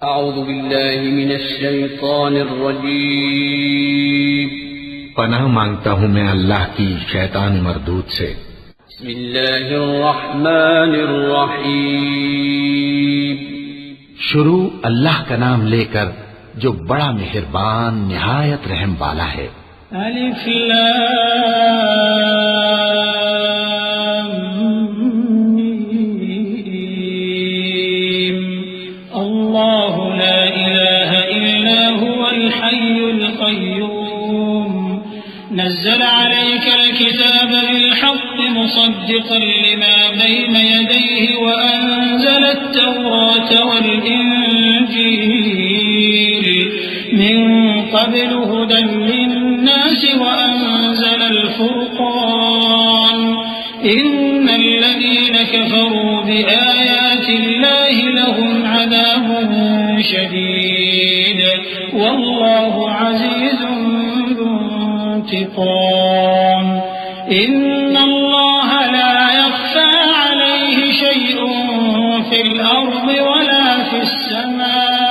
اعوذ باللہ من الشیطان الرجیم پناہ مانگتا ہوں میں اللہ کی شیطان مردود سے۔ بسم اللہ الرحمن الرحیم شروع اللہ کا نام لے کر جو بڑا مہربان نہایت رحم والا ہے۔ الف لام میم اللہ لا الہ الا هو الحی القیوم نزل عليك الكتاب بالحق مصدقا لما بين يديه وأنزل التوراة والإنجيل من قبل هدى للناس وأنزل الفرقان إن الذين كفروا بآيات الله لهم عذاب شديد والله عزيز انتقام إن الله لا يخفى عليه شيء في الأرض ولا في السماء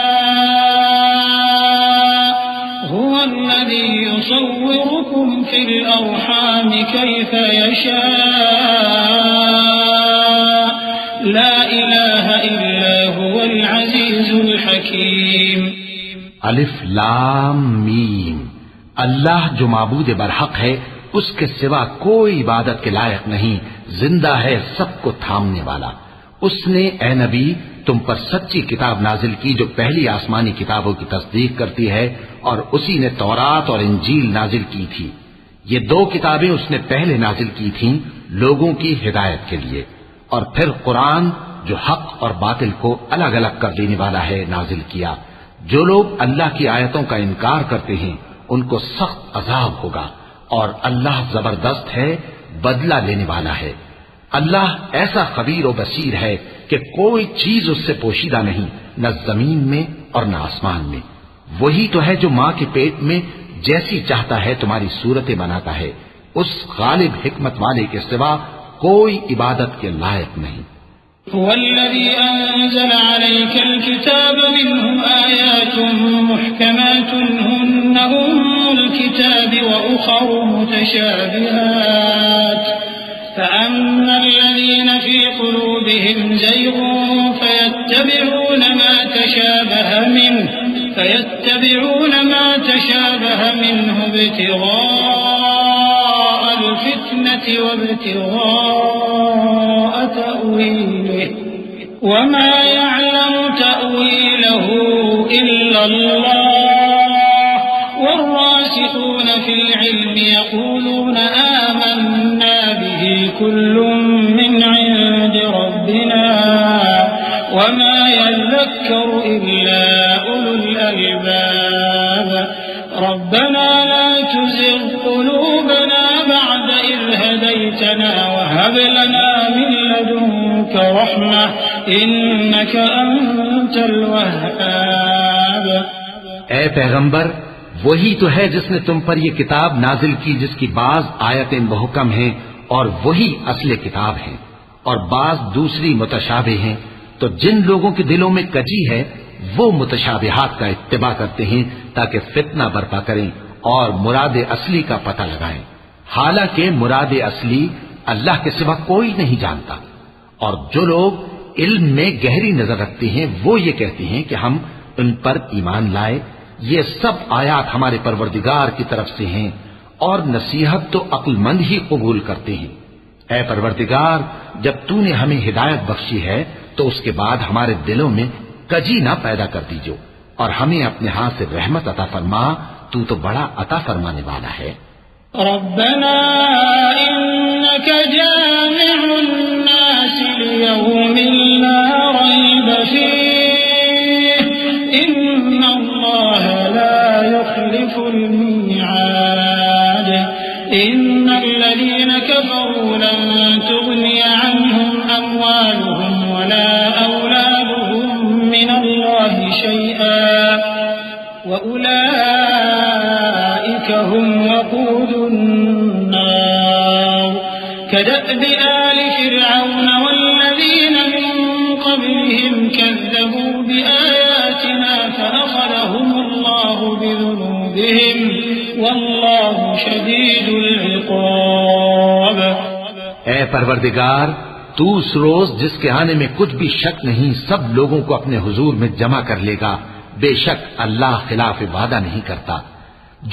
هو الذي يصوركم في الأرحام كيف يشاء لا إله إلا هو العزيز الحكيم الف لام میم اللہ جو معبود برحق ہے اس کے سوا کوئی عبادت کے لائق نہیں، زندہ ہے سب کو تھامنے والا۔ اس نے اے نبی تم پر سچی کتاب نازل کی جو پہلی آسمانی کتابوں کی تصدیق کرتی ہے، اور اسی نے تورات اور انجیل نازل کی تھی۔ یہ دو کتابیں اس نے پہلے نازل کی تھیں لوگوں کی ہدایت کے لیے، اور پھر قرآن جو حق اور باطل کو الگ الگ کر دینے والا ہے نازل کیا۔ جو لوگ اللہ کی آیتوں کا انکار کرتے ہیں ان کو سخت عذاب ہوگا، اور اللہ زبردست ہے، بدلہ لینے والا ہے۔ اللہ ایسا خبیر و بصیر ہے کہ کوئی چیز اس سے پوشیدہ نہیں، نہ زمین میں اور نہ آسمان میں۔ وہی تو ہے جو ماں کے پیٹ میں جیسی چاہتا ہے تمہاری صورتیں بناتا ہے، اس غالب حکمت والے کے سوا کوئی عبادت کے لائق نہیں۔ هو الذي أنزل عليك الكتاب منه آيات محكمات هن الكتاب وأخر متشابهات فأما الذين في قلوبهم زيغ فيتبعون ما تشابه منه ابتغاء الفتنة وابتغاء تأويله وما يعلم تأويله إلا الله والراسخون في العلم يقولون آمنا به كل من عند ربنا وما يذكر إلا أولو الألباب ربنا لا تزغ قلوبنا بعد إذ هديتنا وهب لنا من لدنك رحمة إنك أنت الوهاب۔ اے پیغمبر وہی تو ہے جس نے تم پر یہ کتاب نازل کی جس کی بعض آیتیں محکم ہیں اور وہی اصل کتاب ہیں، اور بعض دوسری متشابہ ہیں۔ تو جن لوگوں کے دلوں میں کجی ہے وہ متشابہات کا اتباع کرتے ہیں تاکہ فتنہ برپا کریں اور مراد اصلی کا پتہ لگائیں، حالانکہ مراد اصلی اللہ کے سوا کوئی نہیں جانتا۔ اور جو لوگ علم میں گہری نظر رکھتے ہیں وہ یہ کہتے ہیں کہ ہم ان پر ایمان لائے، یہ سب آیات ہمارے پروردگار کی طرف سے ہیں، اور نصیحت تو عقل مند ہی قبول کرتے ہیں۔ اے پروردگار جب تو نے ہمیں ہدایت بخشی ہے تو اس کے بعد ہمارے دلوں میں کجی نہ پیدا کر دیجو، اور ہمیں اپنے ہاتھ سے رحمت عطا فرما، تو بڑا عطا فرمانے والا ہے۔ ربنا إنك جامع الناس ليوم لا ريب فيه إن الله لا يخلف الميعاد إن الذين كفروا لن تغني عنهم أموالهم ولا أولادهم من الله شيئا وأولئك هم وقود النار كدأب آل فرعون والذين من قبلهم كذبوا بآيات آياتنا فأخذهم الله بذنوبهم والله شديد العقاب. اے پروردگار، تو اس روز جس کے آنے میں کچھ بھی شک نہیں سب لوگوں کو اپنے حضور میں جمع کر لے گا. بے شک اللہ خلاف وعدہ نہیں کرتا.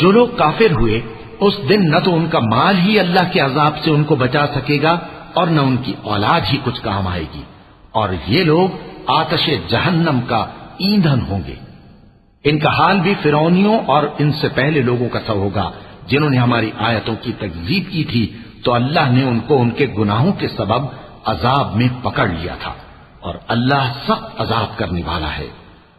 جو لوگ کافر ہوئے اس دن نہ تو ان کا مال ہی اللہ کے عذاب سے ان کو بچا سکے گا اور نہ ان کی اولاد ہی کچھ کام آئے گی، اور یہ لوگ آتش جہنم کا ایندھن ہوں گے. ان کا حال بھی فرعونیوں اور ان سے پہلے لوگوں کا سا ہوگا جنہوں نے ہماری آیتوں کی تکذیب کی تھی، تو اللہ نے ان کو ان کے گناہوں کے سبب عذاب میں پکڑ لیا تھا، اور اللہ سخت عذاب کرنے والا ہے.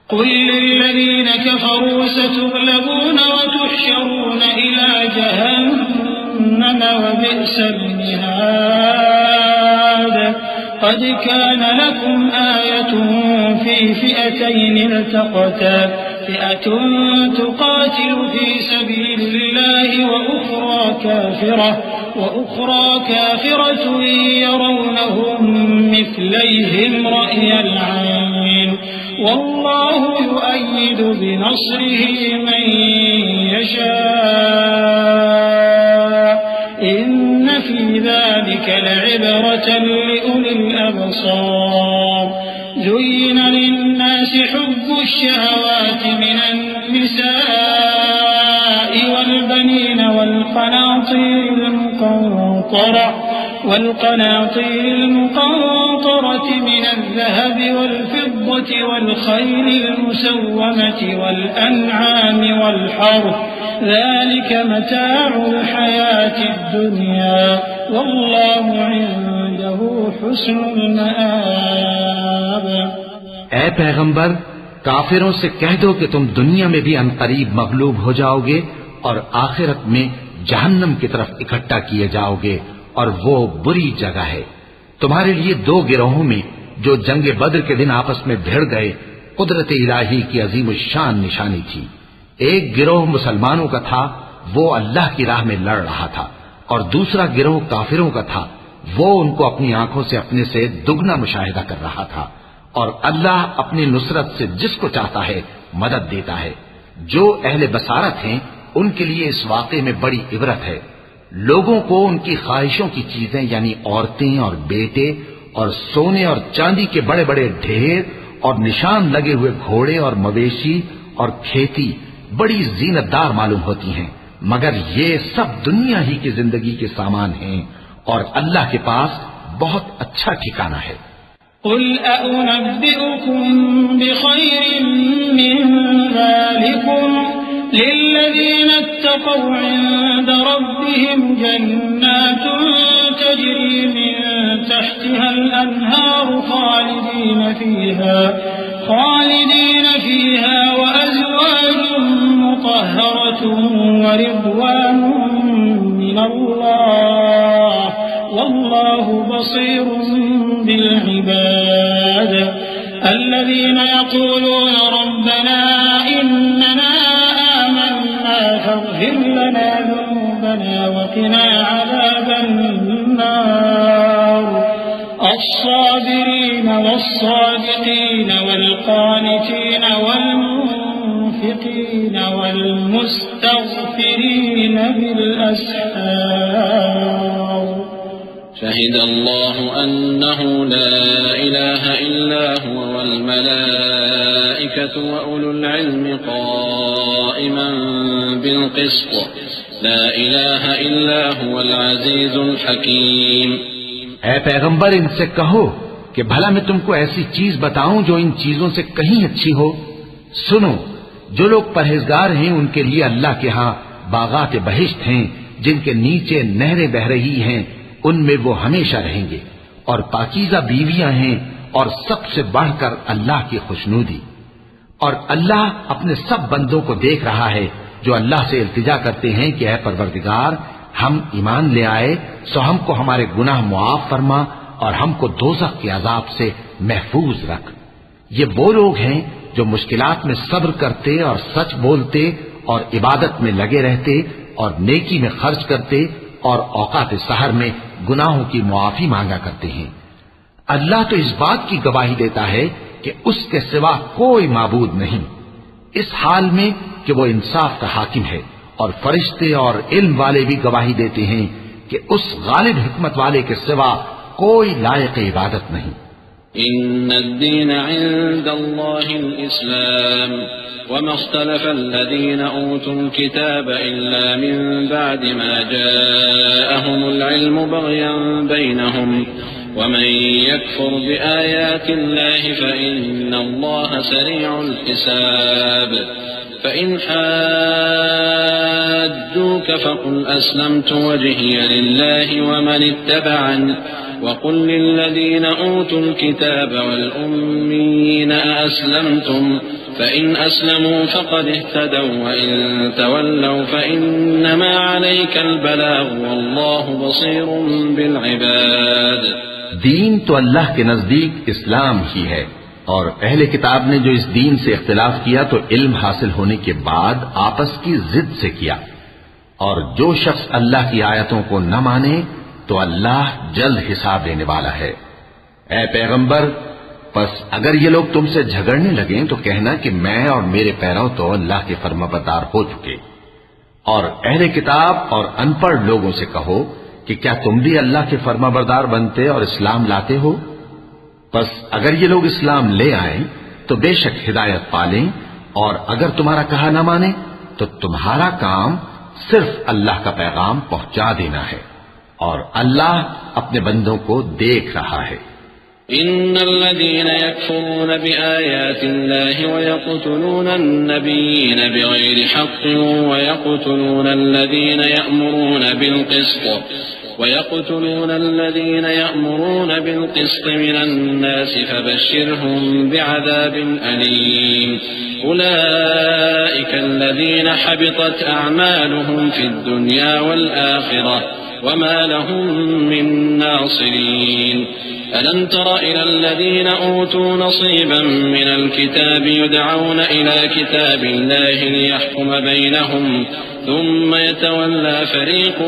قل للذين كفروا ستغلبون وتحشرون إلى جهنم وبئس المهاد. قد كان لكم آية في فئتين التقتا فئة تقاتل في سبيل الله وأخرى كافرة يرونهم مثليهم رأي العين والله يؤيد بنصره من يشاء إن في ذلك لعبرة لأولي الأبصار. زين للناس حب الشهوات من النساء والبنين والقناطير المقنطرة من الذهب والفضة والخيل المسومة والأنعام والحرث ذلك متاع الحياة الدنيا والله عنده حسن المآب. اے پیغمبر، کافروں سے کہہ دو کہ تم دنیا میں بھی عنقریب مغلوب ہو جاؤ گے اور آخرت میں جہنم کی طرف اکٹھا کیے جاؤ گے، اور وہ بری جگہ ہے. تمہارے لیے دو گروہوں میں جو جنگ بدر کے دن آپس میں بھیڑ گئے قدرت الہی کی عظیم الشان نشانی تھی. ایک گروہ مسلمانوں کا تھا، وہ اللہ کی راہ میں لڑ رہا تھا، اور دوسرا گروہ کافروں کا تھا، وہ ان کو اپنی آنکھوں سے اپنے سے دگنا مشاہدہ کر رہا تھا. اور اللہ اپنی نصرت سے جس کو چاہتا ہے مدد دیتا ہے. جو اہل بصارت ہیں ان کے لیے اس واقعے میں بڑی عبرت ہے. لوگوں کو ان کی خواہشوں کی چیزیں یعنی عورتیں اور بیٹے اور سونے اور چاندی کے بڑے بڑے ڈھیر اور نشان لگے ہوئے گھوڑے اور مویشی اور کھیتی بڑی زینت دار معلوم ہوتی ہیں، مگر یہ سب دنیا ہی کی زندگی کے سامان ہیں، اور اللہ کے پاس بہت اچھا ٹھکانہ ہے. قل أأنبئكم بخير من ذلكم للذين اتقوا عند ربهم جنات تجري من تحتها الأنهار خالدين فيها وأزواج مطهرة ورضوان من الله والله بصير بالعباد. الذين يقولون ربنا إننا آمنا فاغفر لنا ذنوبنا وقنا عذاب النار. الصابرين والصادقين والقانتين والمنفقين والمستغفرين بالأسحار. شهد الله أنه لا إله إلا هو والملائكة وأولو العلم قائما بالقسط لا إله إلا هو العزيز الحكيم. اے پیغمبر، ان سے کہو کہ بھلا میں تم کو ایسی چیز بتاؤں جو ان چیزوں سے کہیں اچھی ہو. سنو، جو لوگ پرہیزگار ہیں ان کے لیے اللہ کے ہاں باغات بہشت ہیں جن کے نیچے نہریں بہ رہی ہیں، ان میں وہ ہمیشہ رہیں گے، اور پاکیزہ بیویاں ہیں، اور سب سے بڑھ کر اللہ کی خوشنودی. اور اللہ اپنے سب بندوں کو دیکھ رہا ہے جو اللہ سے التجا کرتے ہیں کہ اے پروردگار، ہم ایمان لے آئے سو ہم کو ہمارے گناہ معاف فرما اور ہم کو دوزخ کے عذاب سے محفوظ رکھ. یہ وہ لوگ ہیں جو مشکلات میں صبر کرتے اور سچ بولتے اور عبادت میں لگے رہتے اور نیکی میں خرچ کرتے اور اوقات سحر میں گناہوں کی معافی مانگا کرتے ہیں. اللہ تو اس بات کی گواہی دیتا ہے کہ اس کے سوا کوئی معبود نہیں، اس حال میں کہ وہ انصاف کا حاکم ہے، اور فرشتے اور علم والے بھی گواہی دیتے ہیں کہ اس غالب حکمت والے کے سوا کوئی لائق عبادت نہیں۔ إن الدين عند الله الإسلام وما اختلف الذين أوتوا الكتاب إلا من بعد ما جاءهم العلم بغيا بينهم ومن يكفر بآيات الله فإن الله سريع الحساب فإن حاجوك فقل أسلمت وجهي لله ومن اتبعني وقل للذين أوتوا الكتاب والأميين أأسلمتم فإن أسلموا فقد اهتدوا وإن تولوا فإنما عليك البلاغ والله بصير بالعباد۔ دین تو اللہ کے نزدیک اسلام ہی ہے، اور اہل کتاب نے جو اس دین سے اختلاف کیا تو علم حاصل ہونے کے بعد آپس کی ضد سے کیا، اور جو شخص اللہ کی آیتوں کو نہ مانے تو اللہ جلد حساب لینے والا ہے۔ اے پیغمبر، پس اگر یہ لوگ تم سے جھگڑنے لگیں تو کہنا کہ میں اور میرے پیرو تو اللہ کے فرمانبردار ہو چکے، اور اہل کتاب اور ان پڑھ لوگوں سے کہو کہ کیا تم بھی اللہ کے فرمانبردار بنتے اور اسلام لاتے ہو؟ پس اگر یہ لوگ اسلام لے آئیں تو بے شک ہدایت پالیں، اور اگر تمہارا کہا نہ مانے تو تمہارا کام صرف اللہ کا پیغام پہنچا دینا ہے، اور اللہ اپنے بندوں کو دیکھ رہا ہے۔ إن الذين يكفرون بآيات الله ويقتلون النبيين بغير حق ويقتلون الذين يأمرون بالقسط من الناس فبشرهم بعذاب أليم أولئك الذين حبطت أعمالهم في الدنيا والآخرة وما لهم من ناصرين ألم تر إلى الذين أوتوا نصيبا من الكتاب يدعون إلى كتاب الله ليحكم بينهم ثم يتولى فريق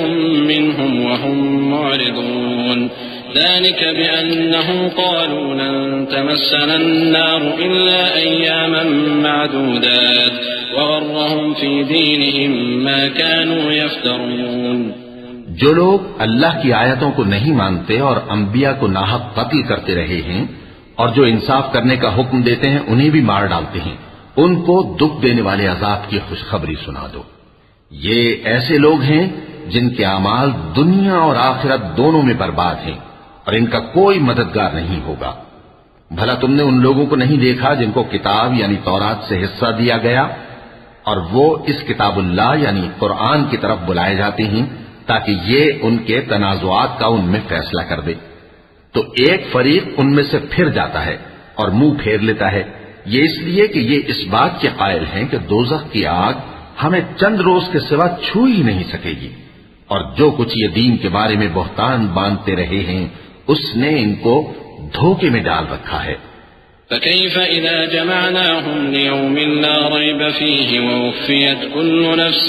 منهم وهم معرضون ذلك بأنهم قالوا لن تمسنا النار إلا أياما معدودات وغرهم في دينهم ما كانوا يفترون۔ جو لوگ اللہ کی آیتوں کو نہیں مانتے اور انبیاء کو ناحق قتل کرتے رہے ہیں اور جو انصاف کرنے کا حکم دیتے ہیں انہیں بھی مار ڈالتے ہیں، ان کو دکھ دینے والے عذاب کی خوشخبری سنا دو۔ یہ ایسے لوگ ہیں جن کے اعمال دنیا اور آخرت دونوں میں برباد ہیں اور ان کا کوئی مددگار نہیں ہوگا۔ بھلا تم نے ان لوگوں کو نہیں دیکھا جن کو کتاب یعنی تورات سے حصہ دیا گیا اور وہ اس کتاب اللہ یعنی قرآن کی طرف بلائے جاتے ہیں تاکہ یہ ان کے تنازعات کا ان میں فیصلہ کر دے، تو ایک فریق ان میں سے پھر جاتا ہے اور منہ پھیر لیتا ہے، یہ اس لیے کہ یہ اس بات کے قائل ہیں کہ دوزخ کی آگ ہمیں چند روز کے سوا چھو ہی نہیں سکے گی، اور جو کچھ یہ دین کے بارے میں بہتان باندھتے رہے ہیں اس نے ان کو دھوکے میں ڈال رکھا ہے۔ فكيف إذا جمعناهم ليوم لا ريب فيه ووفيت كل نفس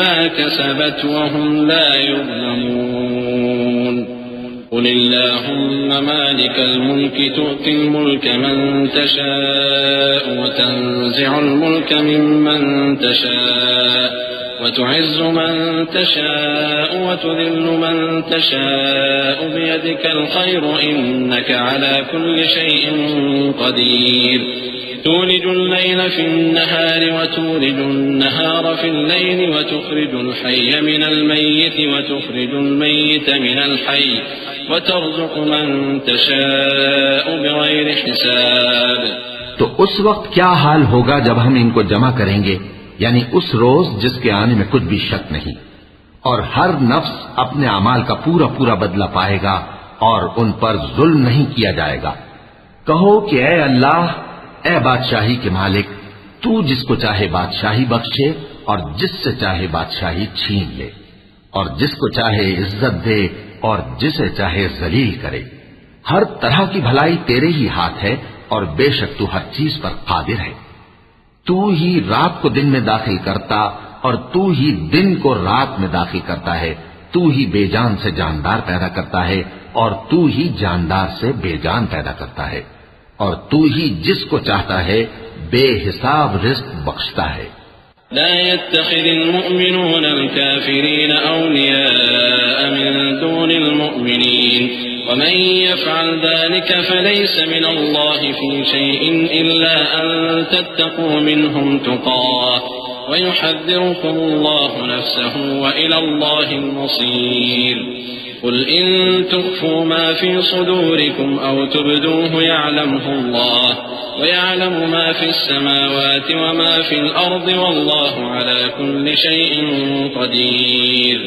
ما كسبت وهم لا يظلمون قل اللهم مالك الملك تؤتي الملك من تشاء وتنزع الملك ممن تشاء وتعز من تشاء وتذل من تشاء بيدك الخير إنك على كل شيء قدير تولج الليل في النهار وتولج النهار في الليل وتخرج الحي من الميت وتخرج الميت من الحي وترزق من تشاء بغير حساب۔ تو اس وقت کیا حال ہوگا جب ہم ان کو جمع کریں گے، یعنی اس روز جس کے آنے میں کچھ بھی شک نہیں، اور ہر نفس اپنے اعمال کا پورا پورا بدلہ پائے گا اور ان پر ظلم نہیں کیا جائے گا۔ کہو کہ اے اللہ، اے بادشاہی کے مالک، تو جس کو چاہے بادشاہی بخشے اور جس سے چاہے بادشاہی چھین لے، اور جس کو چاہے عزت دے اور جسے چاہے ذلیل کرے۔ ہر طرح کی بھلائی تیرے ہی ہاتھ ہے اور بے شک تو ہر چیز پر قادر ہے۔ تو ہی رات کو دن میں داخل کرتا اور تو ہی دن کو رات میں داخل کرتا ہے، تو ہی بے جان سے جاندار پیدا کرتا ہے اور تو ہی جاندار سے بے جان پیدا کرتا ہے، اور تو ہی جس کو چاہتا ہے بے حساب رزق بخشتا ہے۔ لا يتخذ المؤمنون الكافرين أولياء من دون المؤمنين ومن يفعل ذلك فليس من الله في شيء إلا أن تتقوا منهم تقاه ويحذركم الله نفسه وإلى الله المصير قل إن تخفوا ما في صدوركم أو تبدوه يعلمه الله ويعلم ما في السماوات وما في الأرض والله على كل شيء قدير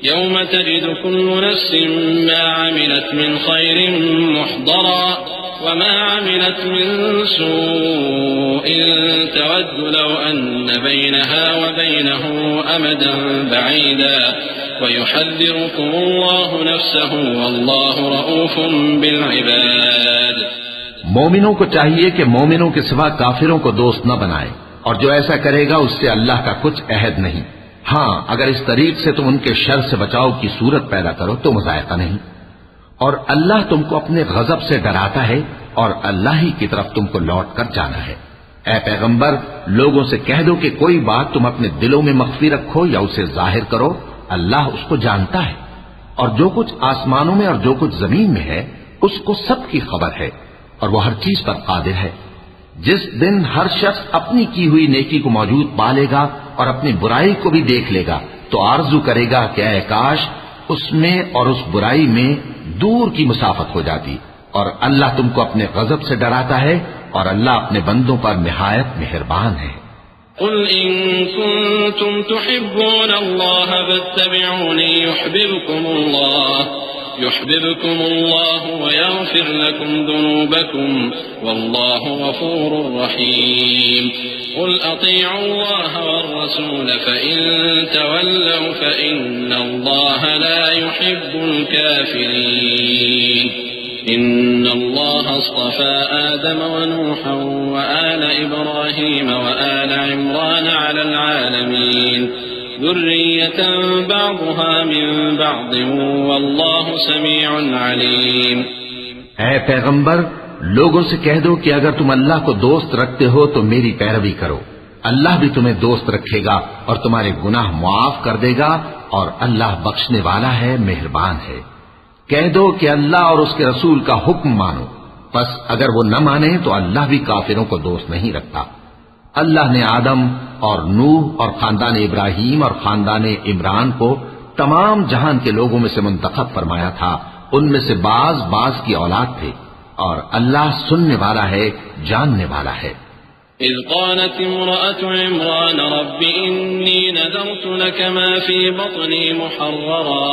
يوم تجد كل نفس ما عملت من خير محضرا وما عملت من سوء تود لو أن بينها وبينه أمدا بعيدا ويحذركم الله نفسه والله رؤوف بالعباد۔ مومنوں کو چاہیے کہ مومنوں کے سوا کافروں کو دوست نہ بنائے، اور جو ایسا کرے گا اس سے اللہ کا کچھ عہد نہیں۔ ہاں اگر اس طریق سے تم ان کے شر سے بچاؤ کی صورت پیدا کرو تو مذائقہ نہیں، اور اللہ تم کو اپنے غضب سے ڈراتا ہے اور اللہ ہی کی طرف تم کو لوٹ کر جانا ہے۔ اے پیغمبر، لوگوں سے کہہ دو کہ کوئی بات تم اپنے دلوں میں مخفی رکھو یا اسے ظاہر کرو، اللہ اس کو جانتا ہے، اور جو کچھ آسمانوں میں اور جو کچھ زمین میں ہے اس کو سب کی خبر ہے، اور وہ ہر چیز پر قادر ہے۔ جس دن ہر شخص اپنی کی ہوئی نیکی کو موجود پا لے گا اور اپنی برائی کو بھی دیکھ لے گا تو آرزو کرے گا کہ اے کاش اس میں اور اس برائی میں دور کی مسافت ہو جاتی، اور اللہ تم کو اپنے غضب سے ڈراتا ہے اور اللہ اپنے بندوں پر نہایت مہربان ہے۔ قل إن كنتم تحبون الله فاتبعوني يحببكم الله ويغفر لكم ذنوبكم والله غفور رحيم قل أطيعوا الله والرسول فإن تولوا فإن الله لا يحب الكافرين إن الله اصطفى آدم ونوحا وآل إبراهيم وآل عمران على العالمين ذرية بعضها من بعض والله سميع عليم۔ اے پیغمبر، لوگوں سے کہہ دو کہ اگر تم اللہ کو دوست رکھتے ہو تو میری پیروی کرو، اللہ بھی تمہیں دوست رکھے گا اور تمہارے گناہ معاف کر دے گا، اور اللہ بخشنے والا ہے، مہربان ہے۔ کہہ دو کہ اللہ اور اس کے رسول کا حکم مانو، پس اگر وہ نہ مانے تو اللہ بھی کافروں کو دوست نہیں رکھتا۔ اللہ نے آدم اور نوح اور خاندان ابراہیم اور خاندان عمران کو تمام جہان کے لوگوں میں سے منتخب فرمایا تھا، ان میں سے بعض کی اولاد تھے، اور اللہ سننے والا ہے، جاننے والا ہے۔ إذ قالت امرأة عمران رب إني نذرت لك ما في بطني محررا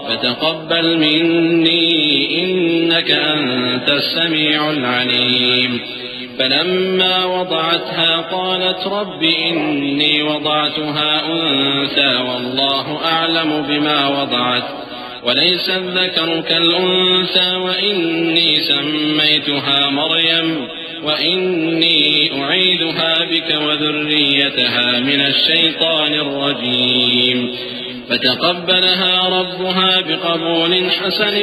فتقبل مني إنك أنت السميع العليم فلما وضعتها قالت رب إني وضعتها أنثى والله أعلم بما وضعت وليس الذكر كالأنثى وإني سميتها مريم وإني أعيدها بك وذريتها من الشيطان الرجيم فتقبلها ربها بقبول حسن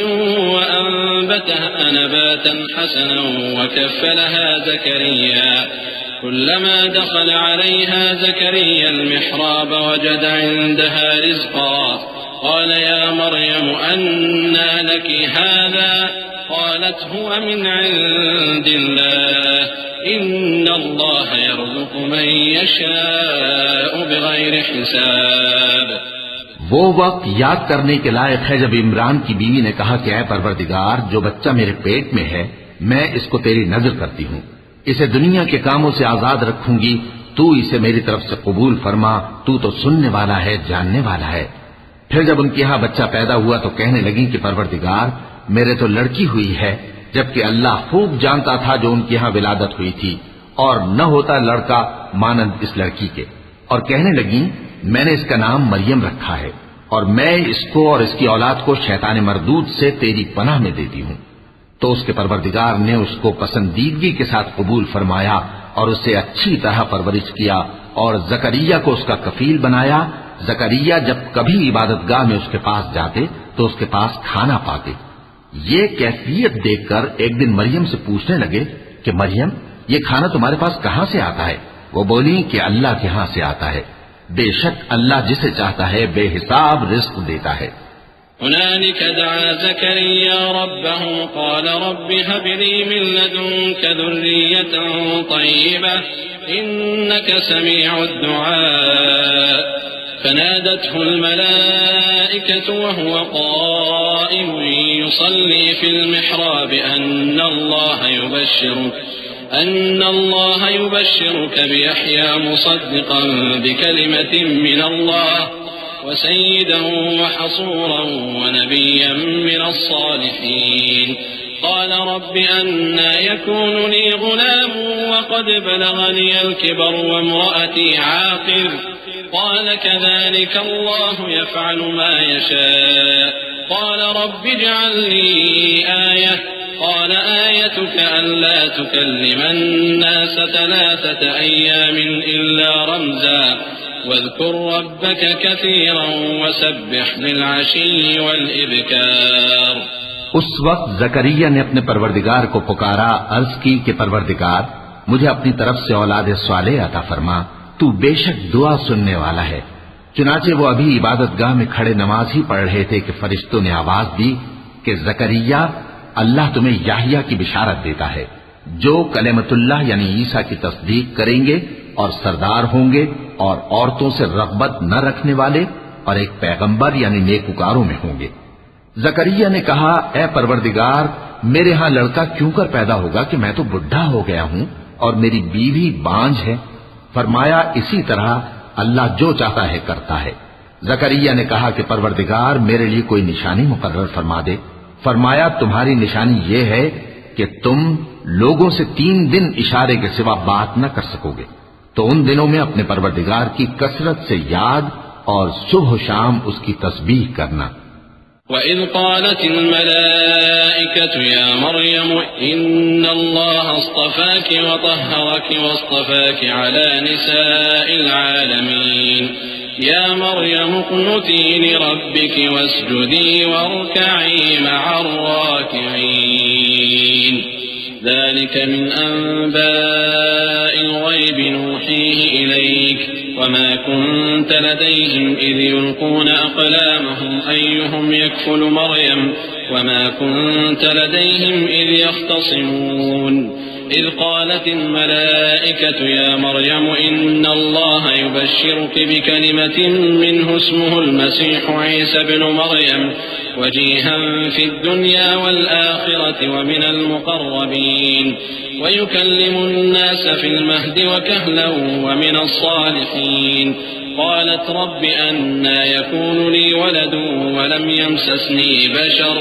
وأنبتها نباتا حسنا وكفلها زكريا كلما دخل عليها زكريا المحراب وجد عندها رزقا قال يا مريم أنى لك هذا قالت هو من عند الله إن الله يرزق من يشاء بغير حساب۔ وہ وقت یاد کرنے کے لائق ہے جب عمران کی بیوی نے کہا کہ اے پروردگار، جو بچہ میرے پیٹ میں ہے میں اس کو تیری نظر کرتی ہوں، اسے دنیا کے کاموں سے آزاد رکھوں گی، تو اسے میری طرف سے قبول فرما، تو سننے والا ہے، جاننے والا ہے۔ پھر جب ان کے ہاں بچہ پیدا ہوا تو کہنے لگی کہ پروردگار میرے تو لڑکی ہوئی ہے، جبکہ اللہ خوب جانتا تھا جو ان کے ہاں ولادت ہوئی تھی، اور نہ ہوتا لڑکا مانند اس لڑکی کے، اور کہنے لگی میں نے اس کا نام مریم رکھا ہے، اور میں اس کو اور اس کی اولاد کو شیطان مردود سے تیری پناہ میں دیتی ہوں۔ تو اس کے پروردگار نے اس کو پسندیدگی کے ساتھ قبول فرمایا اور اسے اچھی طرح پرورش کیا، اور زکریا کو اس کا کفیل بنایا۔ زکریا جب کبھی عبادت گاہ میں اس کے پاس جاتے تو اس کے پاس کھانا پاتے۔ یہ کیفیت دیکھ کر ایک دن مریم سے پوچھنے لگے کہ مریم یہ کھانا تمہارے پاس کہاں سے آتا ہے؟ وہ بولی کہ اللہ کے ہاں سے آتا ہے، بے شک اللہ جسے چاہتا ہے بے حساب رزق دیتا ہے۔ هنالك دعا زكريا ربه قال رب هب لي من لدنك ذرية طيبة إنك سميع الدعاء فنادته الملائكة وهو قائم يصلي في المحراب أن الله يبشرك بيحيى مصدقا بكلمة من الله وسيدا وحصورا ونبيا من الصالحين قال رب أنى يكون لي غلام وقد بلغني الكبر وامرأتي عاقر قال كذلك الله يفعل ما يشاء قال رب اجعل لي آية قال آيتك ألا تكلم الناس 3 أيام إلا رمزا واذكر ربك كثيرا وسبح بالعشي والإبكار۔ اس وقت زکریا نے اپنے پروردگار کو پکارا، عرض کی کہ پروردگار مجھے اپنی طرف سے اولاد صالح عطا فرما، تو بے شک دعا سننے والا ہے۔ چنانچہ وہ ابھی عبادت گاہ میں کھڑے نماز ہی پڑھ رہے تھے کہ فرشتوں نے آواز دی کہ زکریا اللہ تمہیں یحییٰ کی بشارت دیتا ہے جو کلمۃ اللہ یعنی عیسیٰ کی تصدیق کریں گے اور سردار ہوں گے اور عورتوں سے رغبت نہ رکھنے والے اور ایک پیغمبر یعنی نیکوکاروں میں ہوں گے۔ زکریا نے کہا اے پروردگار میرے ہاں لڑکا کیوں کر پیدا ہوگا کہ میں تو بڈھا ہو گیا ہوں اور میری بیوی بانجھ ہے۔ فرمایا اسی طرح اللہ جو چاہتا ہے کرتا ہے۔ زکریا نے کہا کہ پروردگار میرے لیے کوئی نشانی مقرر فرما دے۔ فرمایا تمہاری نشانی یہ ہے کہ تم لوگوں سے 3 دن اشارے کے سوا بات نہ کر سکو گے، تو ان دنوں میں اپنے پروردگار کی کثرت سے یاد اور صبح و شام اس کی تسبیح کرنا۔ وَإِذْ قَالَتِ الْمَلَائِكَةُ يَا مَرْيَمُ إِنَّ اللَّهَ اصْطَفَاكِ وَطَهَّرَكِ وَاصْطَفَاكِ عَلَى نِسَاءِ الْعَالَمِينَ يَا مَرْيَمُ اقْنُتِي لِرَبِّكِ وَاسْجُدِي وَارْكَعِي مَعَ الرَّاكِعِينَ ذلك من أنباء الغيب نوحيه إليك وما كنت لديهم إذ يلقون أقلامهم أيهم يكفل مريم وما كنت لديهم إذ يختصمون إذ قالت الملائكة يا مريم إن الله يبشرك بكلمة منه اسمه المسيح عيسى بن مريم وجيها في الدنيا والآخرة ومن المقربين ويكلم الناس في المهد وكهلا ومن الصالحين قالت رب أنى يكون لي ولد ولم يمسسني بشر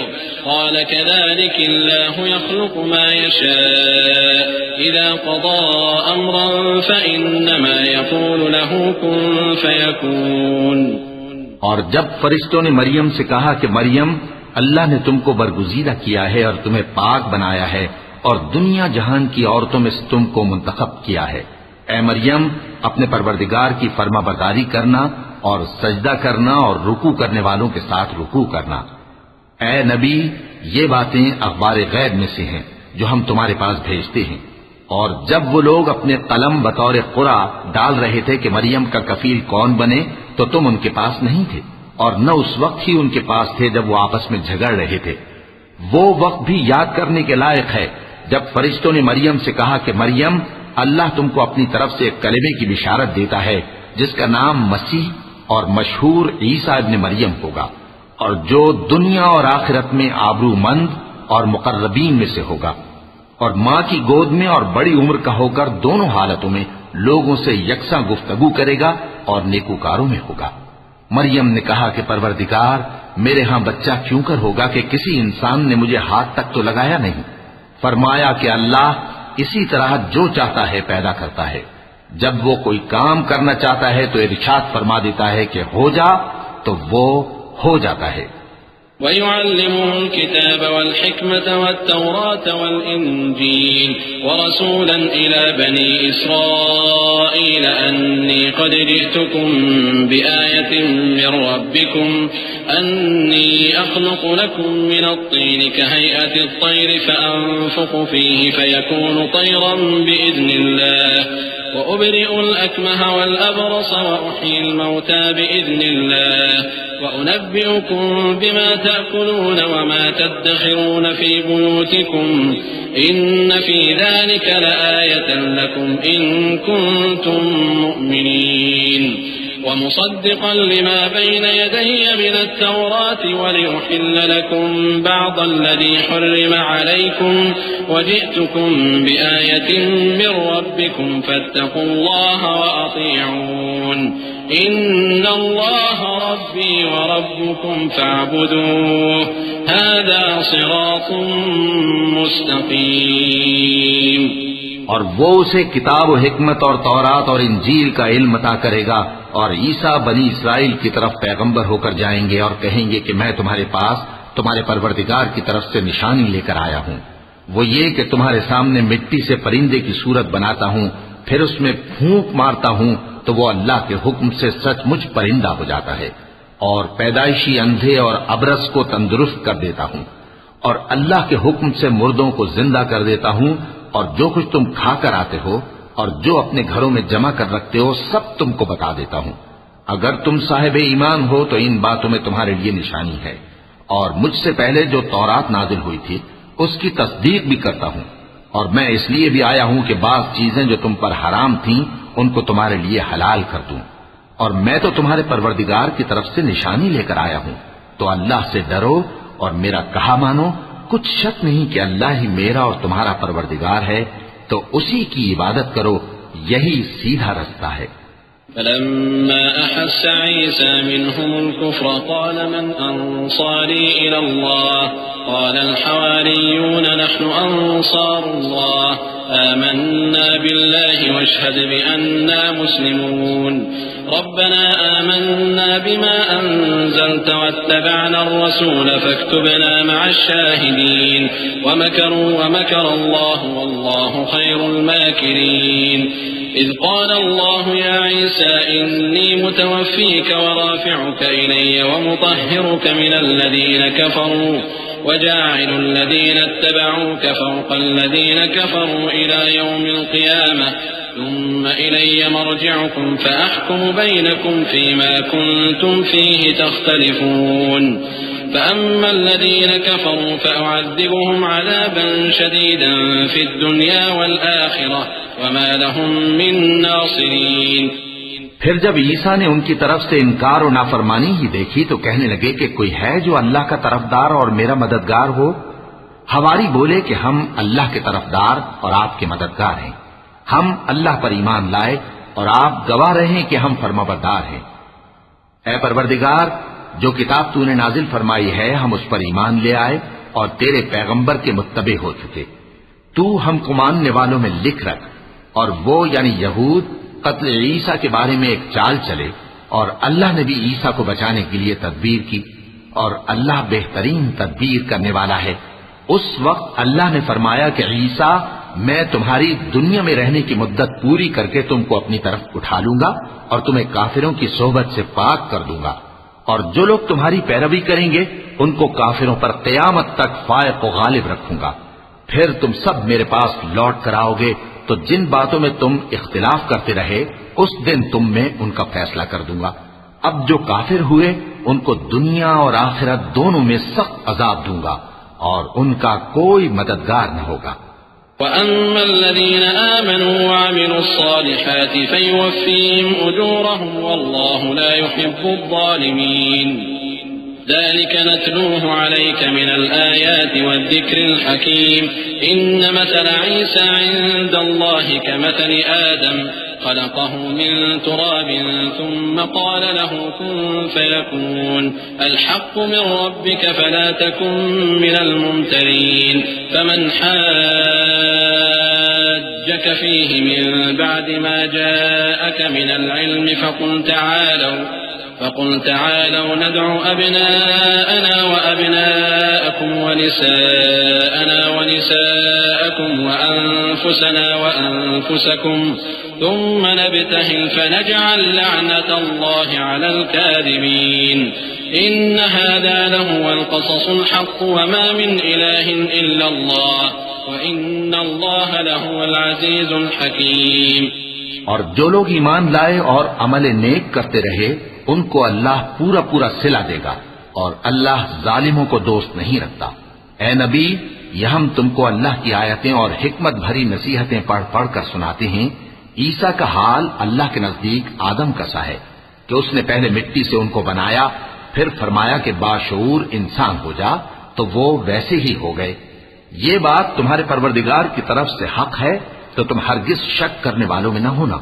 قال كذلك الله يخلق ما يشاء إذا قضى أمرا فإنما يقول له كن فيكون۔ اور جب فرشتوں نے مریم سے کہا کہ مریم اللہ نے تم کو برگزیدہ کیا ہے اور تمہیں پاک بنایا ہے اور دنیا جہان کی عورتوں میں سے تم کو منتخب کیا ہے، اے مریم اپنے پروردگار کی فرما برداری کرنا اور سجدہ کرنا اور رکوع کرنے والوں کے ساتھ رکوع کرنا۔ اے نبی یہ باتیں اخبار غیب میں سے ہیں جو ہم تمہارے پاس بھیجتے ہیں۔ اور جب وہ لوگ اپنے قلم بطور قرعہ ڈال رہے تھے کہ مریم کا کفیل کون بنے تو تم ان کے پاس نہیں تھے اور نہ اس وقت ہی ان کے پاس تھے جب وہ آپس میں جھگڑ رہے تھے۔ وہ وقت بھی یاد کرنے کے لائق ہے جب فرشتوں نے مریم سے کہا کہ مریم اللہ تم کو اپنی طرف سے ایک کلمے کی بشارت دیتا ہے جس کا نام مسیح اور مشہور عیسیٰ ابن مریم ہوگا اور جو دنیا اور آخرت میں آبرو مند اور مقربین میں سے ہوگا اور ماں کی گود میں اور بڑی عمر کا ہو کر دونوں حالتوں میں لوگوں سے یکساں گفتگو کرے گا اور نیکوکاروں میں ہوگا۔ مریم نے کہا کہ پروردگار میرے ہاں بچہ کیوں کر ہوگا کہ کسی انسان نے مجھے ہاتھ تک تو لگایا نہیں۔ فرمایا کہ اللہ اسی طرح جو چاہتا ہے پیدا کرتا ہے، جب وہ کوئی کام کرنا چاہتا ہے تو ارشاد فرما دیتا ہے کہ ہو جا تو وہ ہو جاتا ہے۔ وَيُعَلِّمُهُ الْكِتَابَ وَالْحِكْمَةَ وَالتَّوْرَاةَ وَالْإِنْجِيلَ وَرَسُولًا إِلَى بَنِي إِسْرَائِيلَ أَنِّي إني قد جئتكم بآية من ربكم أني أخلق لكم من الطين كهيئة الطير فأنفخ فيه فيكون طيرا بإذن الله وأبرئ الأكمه والأبرص وأحيي الموتى بإذن الله وأنبئكم بما تأكلون وما تدخرون في بيوتكم إن في ذلك لآية لكم إن كنتم مؤمنين ومصدقا لما بين يدي من التوراة ولأحل لكم بعض الذي حرم عليكم وجئتكم بآية من ربكم فاتقوا الله وأطيعون إن الله ربي وربكم فاعبدوه هذا صراط مستقيم. اور وہ اسے کتاب و حکمت اور تورات اور انجیل کا علم عطا کرے گا، اور عیسیٰ بنی اسرائیل کی طرف پیغمبر ہو کر جائیں گے اور کہیں گے کہ میں تمہارے پاس تمہارے پروردگار کی طرف سے نشانی لے کر آیا ہوں، وہ یہ کہ تمہارے سامنے مٹی سے پرندے کی صورت بناتا ہوں، پھر اس میں پھونک مارتا ہوں تو وہ اللہ کے حکم سے سچ مچ پرندہ ہو جاتا ہے، اور پیدائشی اندھے اور ابرص کو تندرست کر دیتا ہوں، اور اللہ کے حکم سے مردوں کو زندہ کر دیتا ہوں، اور جو کچھ تم کھا کر آتے ہو اور جو اپنے گھروں میں جمع کر رکھتے ہو سب تم کو بتا دیتا ہوں۔ اگر تم صاحب ایمان ہو تو ان باتوں میں تمہارے لیے نشانی ہے، اور مجھ سے پہلے جو تورات نازل ہوئی تھی اس کی تصدیق بھی کرتا ہوں، اور میں اس لیے بھی آیا ہوں کہ بعض چیزیں جو تم پر حرام تھیں ان کو تمہارے لیے حلال کر دوں، اور میں تو تمہارے پروردگار کی طرف سے نشانی لے کر آیا ہوں، تو اللہ سے ڈرو اور میرا کہا مانو، کچھ شک نہیں کہ اللہ ہی میرا اور تمہارا پروردگار ہے، تو اسی کی عبادت کرو، یہی سیدھا رستہ ہے۔ فلما أحس عيسى منهم الكفر قال من أنصاري إلى الله قال الحواريون نحن أنصار الله آمنا بالله واشهد بأننا مسلمون ربنا آمنا بما أنزلت واتبعنا الرسول فاكتبنا مع الشاهدين ومكروا ومكر الله والله خير الماكرين إذ قال الله يا عيسى إني متوفيك ورافعك إلي ومطهرك من الذين كفروا وجاعل الذين اتبعوك فوق الذين كفروا إلى يوم القيامة ثم إلي مرجعكم فأحكم بينكم فيما كنتم فيه تختلفون فأما الذين كفروا فأعذبهم عذابا شديدا في الدنيا والآخرة وما لهم من ناصرين۔ پھر جب عیسیٰ نے ان کی طرف سے انکار و نافرمانی ہی دیکھی تو کہنے لگے کہ کوئی ہے جو اللہ کا طرفدار اور میرا مددگار ہو؟ حواری بولے کہ ہم اللہ کے طرفدار اور آپ کے مددگار ہیں، ہم اللہ پر ایمان لائے اور آپ گواہ رہے کہ ہم فرمانبردار ہیں۔ اے پروردگار، جو کتاب تو نے نازل فرمائی ہے ہم اس پر ایمان لے آئے اور تیرے پیغمبر کے متبع ہو چکے، تو ہم کو ماننے والوں میں لکھ رکھ۔ اور وہ یعنی یہود قتل عیسیٰ کے بارے میں ایک چال چلے، اور اللہ نے بھی عیسیٰ کو بچانے کے لیے تدبیر کی، اور اللہ بہترین تدبیر کرنے والا ہے۔ اس وقت اللہ نے فرمایا کہ عیسیٰ، میں تمہاری دنیا میں رہنے کی مدت پوری کر کے تم کو اپنی طرف اٹھا لوں گا اور تمہیں کافروں کی صحبت سے پاک کر دوں گا، اور جو لوگ تمہاری پیروی کریں گے ان کو کافروں پر قیامت تک فائق و غالب رکھوں گا۔ پھر تم سب میرے پاس لوٹ کر آؤ گے تو جن باتوں میں تم اختلاف کرتے رہے اس دن تم میں ان کا فیصلہ کر دوں گا۔ اب جو کافر ہوئے ان کو دنیا اور آخرت دونوں میں سخت عذاب دوں گا اور ان کا کوئی مددگار نہ ہوگا۔ وَأَمَّا الَّذِينَ آمَنُوا وَعَمِلُوا الصَّالِحَاتِ فَيُوَفِّيهِمْ أُجُورَهُمْ وَاللَّهُ لَا يُحِبُّ الظَّالِمِينَ ذلك نتلوه عليك من الآيات والذكر الحكيم إن مثل عيسى عند الله كمثل آدم خلقه من تراب ثم قال له كن فيكون الحق من ربك فلا تكن من الممترين فمن حاج حاجك فيه من بعد ما جاءك من العلم فقل تعالوا ندع أبناءنا وأبناءكم ونساءنا ونساءكم وأنفسنا وأنفسكم ثم نبتهل فنجعل لعنة الله على الكاذبين إن هذا لهو القصص الحق وما من إله إلا الله وإن الله لهو العزيز الحكيم۔ اور جو لوگ ایمان لائے اور عمل نیک کرتے رہے ان کو اللہ پورا پورا صلہ دے گا، اور اللہ ظالموں کو دوست نہیں رکھتا۔ اے نبی، یہ ہم تم کو اللہ کی آیتیں اور حکمت بھری نصیحتیں پڑھ پڑھ کر سناتے ہیں۔ عیسیٰ کا حال اللہ کے نزدیک آدم کا سا ہے کہ اس نے پہلے مٹی سے ان کو بنایا، پھر فرمایا کہ باشعور انسان ہو جا، تو وہ ویسے ہی ہو گئے۔ یہ بات تمہارے پروردگار کی طرف سے حق ہے، تو تم ہرگز شک کرنے والوں میں نہ ہونا۔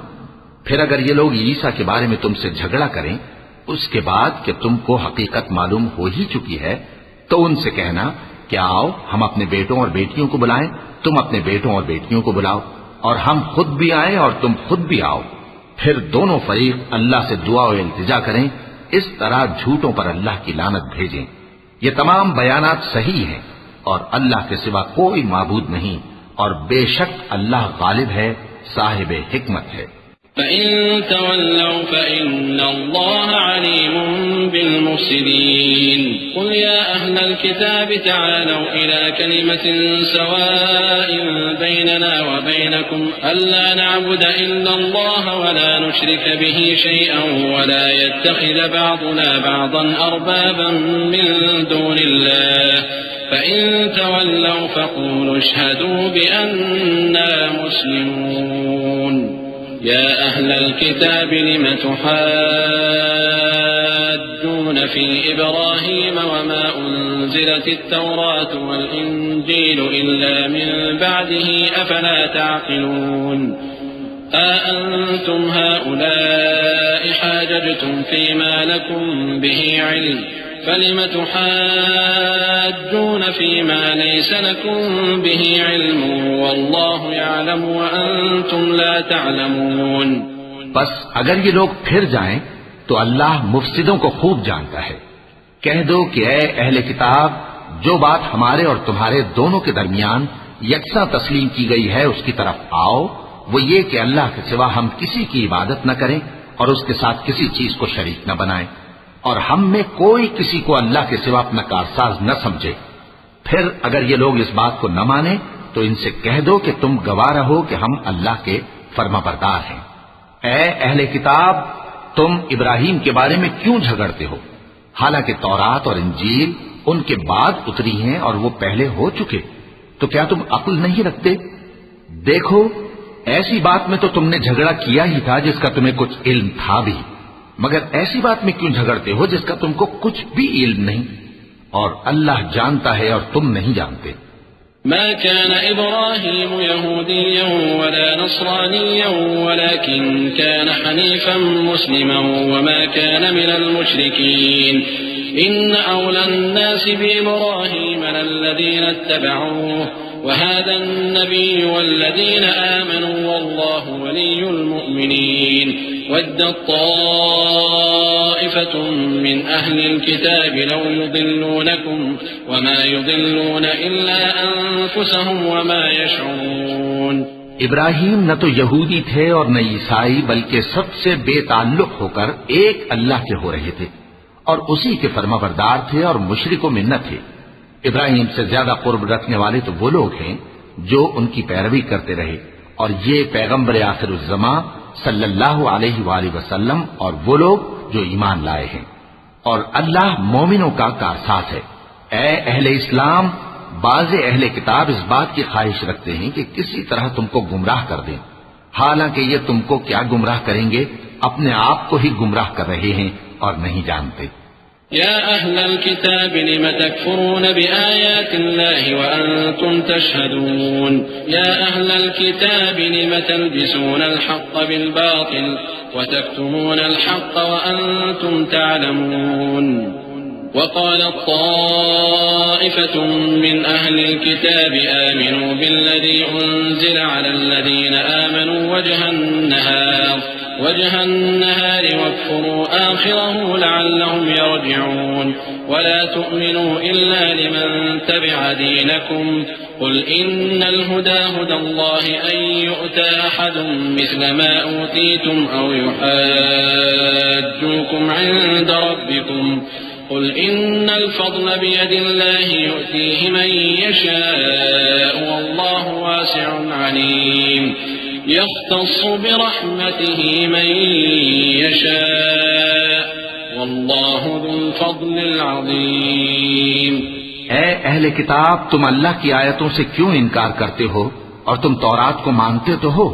پھر اگر یہ لوگ عیسیٰ کے بارے میں تم سے جھگڑا کریں اس کے بعد کہ تم کو حقیقت معلوم ہو ہی چکی ہے، تو ان سے کہنا کہ آؤ ہم اپنے بیٹوں اور بیٹیوں کو بلائیں، تم اپنے بیٹوں اور بیٹیوں کو بلاؤ، اور ہم خود بھی آئیں اور تم خود بھی آؤ، پھر دونوں فریق اللہ سے دعا و التجا کریں، اس طرح جھوٹوں پر اللہ کی لعنت بھیجیں۔ یہ تمام بیانات صحیح ہیں، اور اللہ کے سوا کوئی معبود نہیں، اور بے شک اللہ غالب ہے، صاحب حکمت ہے۔ فَإِن تَوَلَّوْا فَإِنَّ اللَّهَ عَلِيمٌ بِالْمُفْسِدِينَ قُلْ يَا أَهْلَ الْكِتَابِ تَعَالَوْا إِلَى كَلِمَةٍ سَوَاءٍ بَيْنَنَا وَبَيْنَكُمْ أَلَّا نَعْبُدَ إِلَّا اللَّهَ وَلَا نُشْرِكَ بِهِ شَيْئًا وَلَا يَتَّخِذَ بَعْضُنَا بَعْضًا أَرْبَابًا مِّن دُونِ اللَّهِ فَإِن تَوَلَّوْا فَقُولُوا اشْهَدُوا بِأَنَّا مُسْلِمُونَ يا أهل الكتاب لم تحاجون في إبراهيم وما أنزلت التوراة والإنجيل إلا من بعده أفلا تعقلون أأنتم هؤلاء حاججتم فيما لكم به علم فلم تحاجون فيما ليس لكم به علم والله يعلم وأنتم لا تعلمون۔ بس اگر یہ لوگ پھر جائیں تو اللہ مفسدوں کو خوب جانتا ہے۔ کہہ دو کہ اے اہل کتاب، جو بات ہمارے اور تمہارے دونوں کے درمیان یکساں تسلیم کی گئی ہے اس کی طرف آؤ، وہ یہ کہ اللہ کے سوا ہم کسی کی عبادت نہ کریں اور اس کے ساتھ کسی چیز کو شریک نہ بنائیں، اور ہم میں کوئی کسی کو اللہ کے سوا اپنا کارساز نہ سمجھے۔ پھر اگر یہ لوگ اس بات کو نہ مانیں تو ان سے کہہ دو کہ تم گواہ رہو کہ ہم اللہ کے فرما بردار ہیں۔ اے اہل کتاب، تم ابراہیم کے بارے میں کیوں جھگڑتے ہو؟ حالانکہ تورات اور انجیل ان کے بعد اتری ہیں اور وہ پہلے ہو چکے، تو کیا تم عقل نہیں رکھتے؟ دیکھو، ایسی بات میں تو تم نے جھگڑا کیا ہی تھا جس کا تمہیں کچھ علم تھا بھی، مگر ایسی بات میں کیوں جھگڑتے ہو جس کا تم کو کچھ بھی علم نہیں؟ اور اللہ جانتا ہے اور تم نہیں جانتے۔ ما كان إبراهيم يهوديا ولا نصرانيا ولكن كان حنيفا مسلما وما كان من المشركين إن أولى الناس بإبراهيم للذين اتبعوه وهذا النبي والذين آمنوا والله ولي المؤمنين ودت طائفة من أهل الكتاب لو يضلونكم وما يضلون إلا أنفسهم وما يشعرون۔ ابراہیم نہ تو یہودی تھے اور نہ عیسائی، بلکہ سب سے بے تعلق ہو کر ایک اللہ کے ہو رہے تھے اور اسی کے فرما بردار تھے اور مشرکوں میں نہ تھے۔ ابراہیم سے زیادہ قرب رکھنے والے تو وہ لوگ ہیں جو ان کی پیروی کرتے رہے، اور یہ پیغمبر آخر الزماں صلی اللہ علیہ وآلہ وسلم اور وہ لوگ جو ایمان لائے ہیں، اور اللہ مومنوں کا کارساز ہے۔ اے اہل اسلام، بعض اہل کتاب اس بات کی خواہش رکھتے ہیں کہ کسی طرح تم کو گمراہ کر دیں، حالانکہ یہ تم کو کیا گمراہ کریں گے، اپنے آپ کو ہی گمراہ کر رہے ہیں اور نہیں جانتے۔ يا أهل الكتاب لم تكفرون بآيات الله وأنتم تشهدون يا أهل الكتاب لم تلبسون الحق بالباطل وتكتمون الحق وأنتم تعلمون وقالت طائفة من أهل الكتاب آمنوا بالذي أنزل على الذين آمنوا وجه النهار واكفروا آخره لعلهم يرجعون ولا تؤمنوا إلا لمن تبع دينكم قل إن الهدى هدى الله أن يؤتى أحد مثل ما أوتيتم أو يحاجوكم عند ربكم قل إن الفضل بيد الله يؤتيه من يشاء والله واسع عليم يختص برحمته من يشاء والله ذو الفضل العظيم۔ اے اہل کتاب، تم اللہ کی آیتوں سے کیوں انکار کرتے ہو اور تم تورات کو مانتے تو ہو؟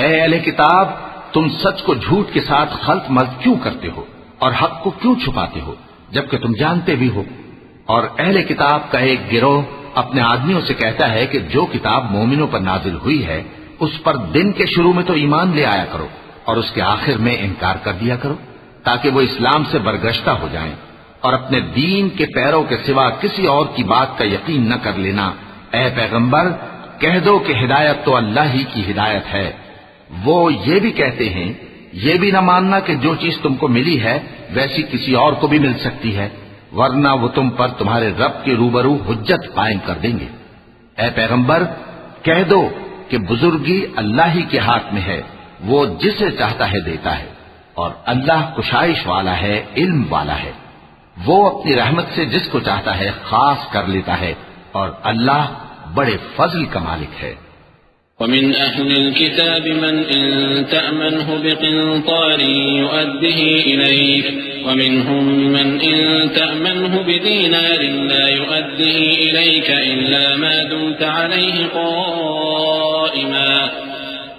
اے اہل کتاب، تم سچ کو جھوٹ کے ساتھ خلط ملط کیوں کرتے ہو اور حق کو کیوں چھپاتے ہو جبکہ تم جانتے بھی ہو؟ اور اہل کتاب کا ایک گروہ اپنے آدمیوں سے کہتا ہے کہ جو کتاب مومنوں پر نازل ہوئی ہے اس پر دن کے شروع میں تو ایمان لے آیا کرو اور اس کے آخر میں انکار کر دیا کرو تاکہ وہ اسلام سے برگشتہ ہو جائیں اور اپنے دین کے پیروں کے سوا کسی اور کی بات کا یقین نہ کر لینا۔ اے پیغمبر، کہہ دو کہ ہدایت تو اللہ ہی کی ہدایت ہے۔ وہ یہ بھی کہتے ہیں یہ بھی نہ ماننا کہ جو چیز تم کو ملی ہے ویسی کسی اور کو بھی مل سکتی ہے، ورنہ وہ تم پر تمہارے رب کے روبرو حجت قائم کر دیں گے۔ اے پیغمبر، کہہ دو کہ بزرگی اللہ ہی کے ہاتھ میں ہے، وہ جسے چاہتا ہے دیتا ہے، اور اللہ کشائش والا ہے، علم والا ہے۔ وہ اپنی رحمت سے جس کو چاہتا ہے خاص کر لیتا ہے، اور اللہ بڑے فضل کا مالک ہے۔ ومن أهل الكتاب من إن تأمنه بقنطار يؤده إليك ومنهم من إن تأمنه بدينار لا يؤده إليك إلا ما دمت عليه قائما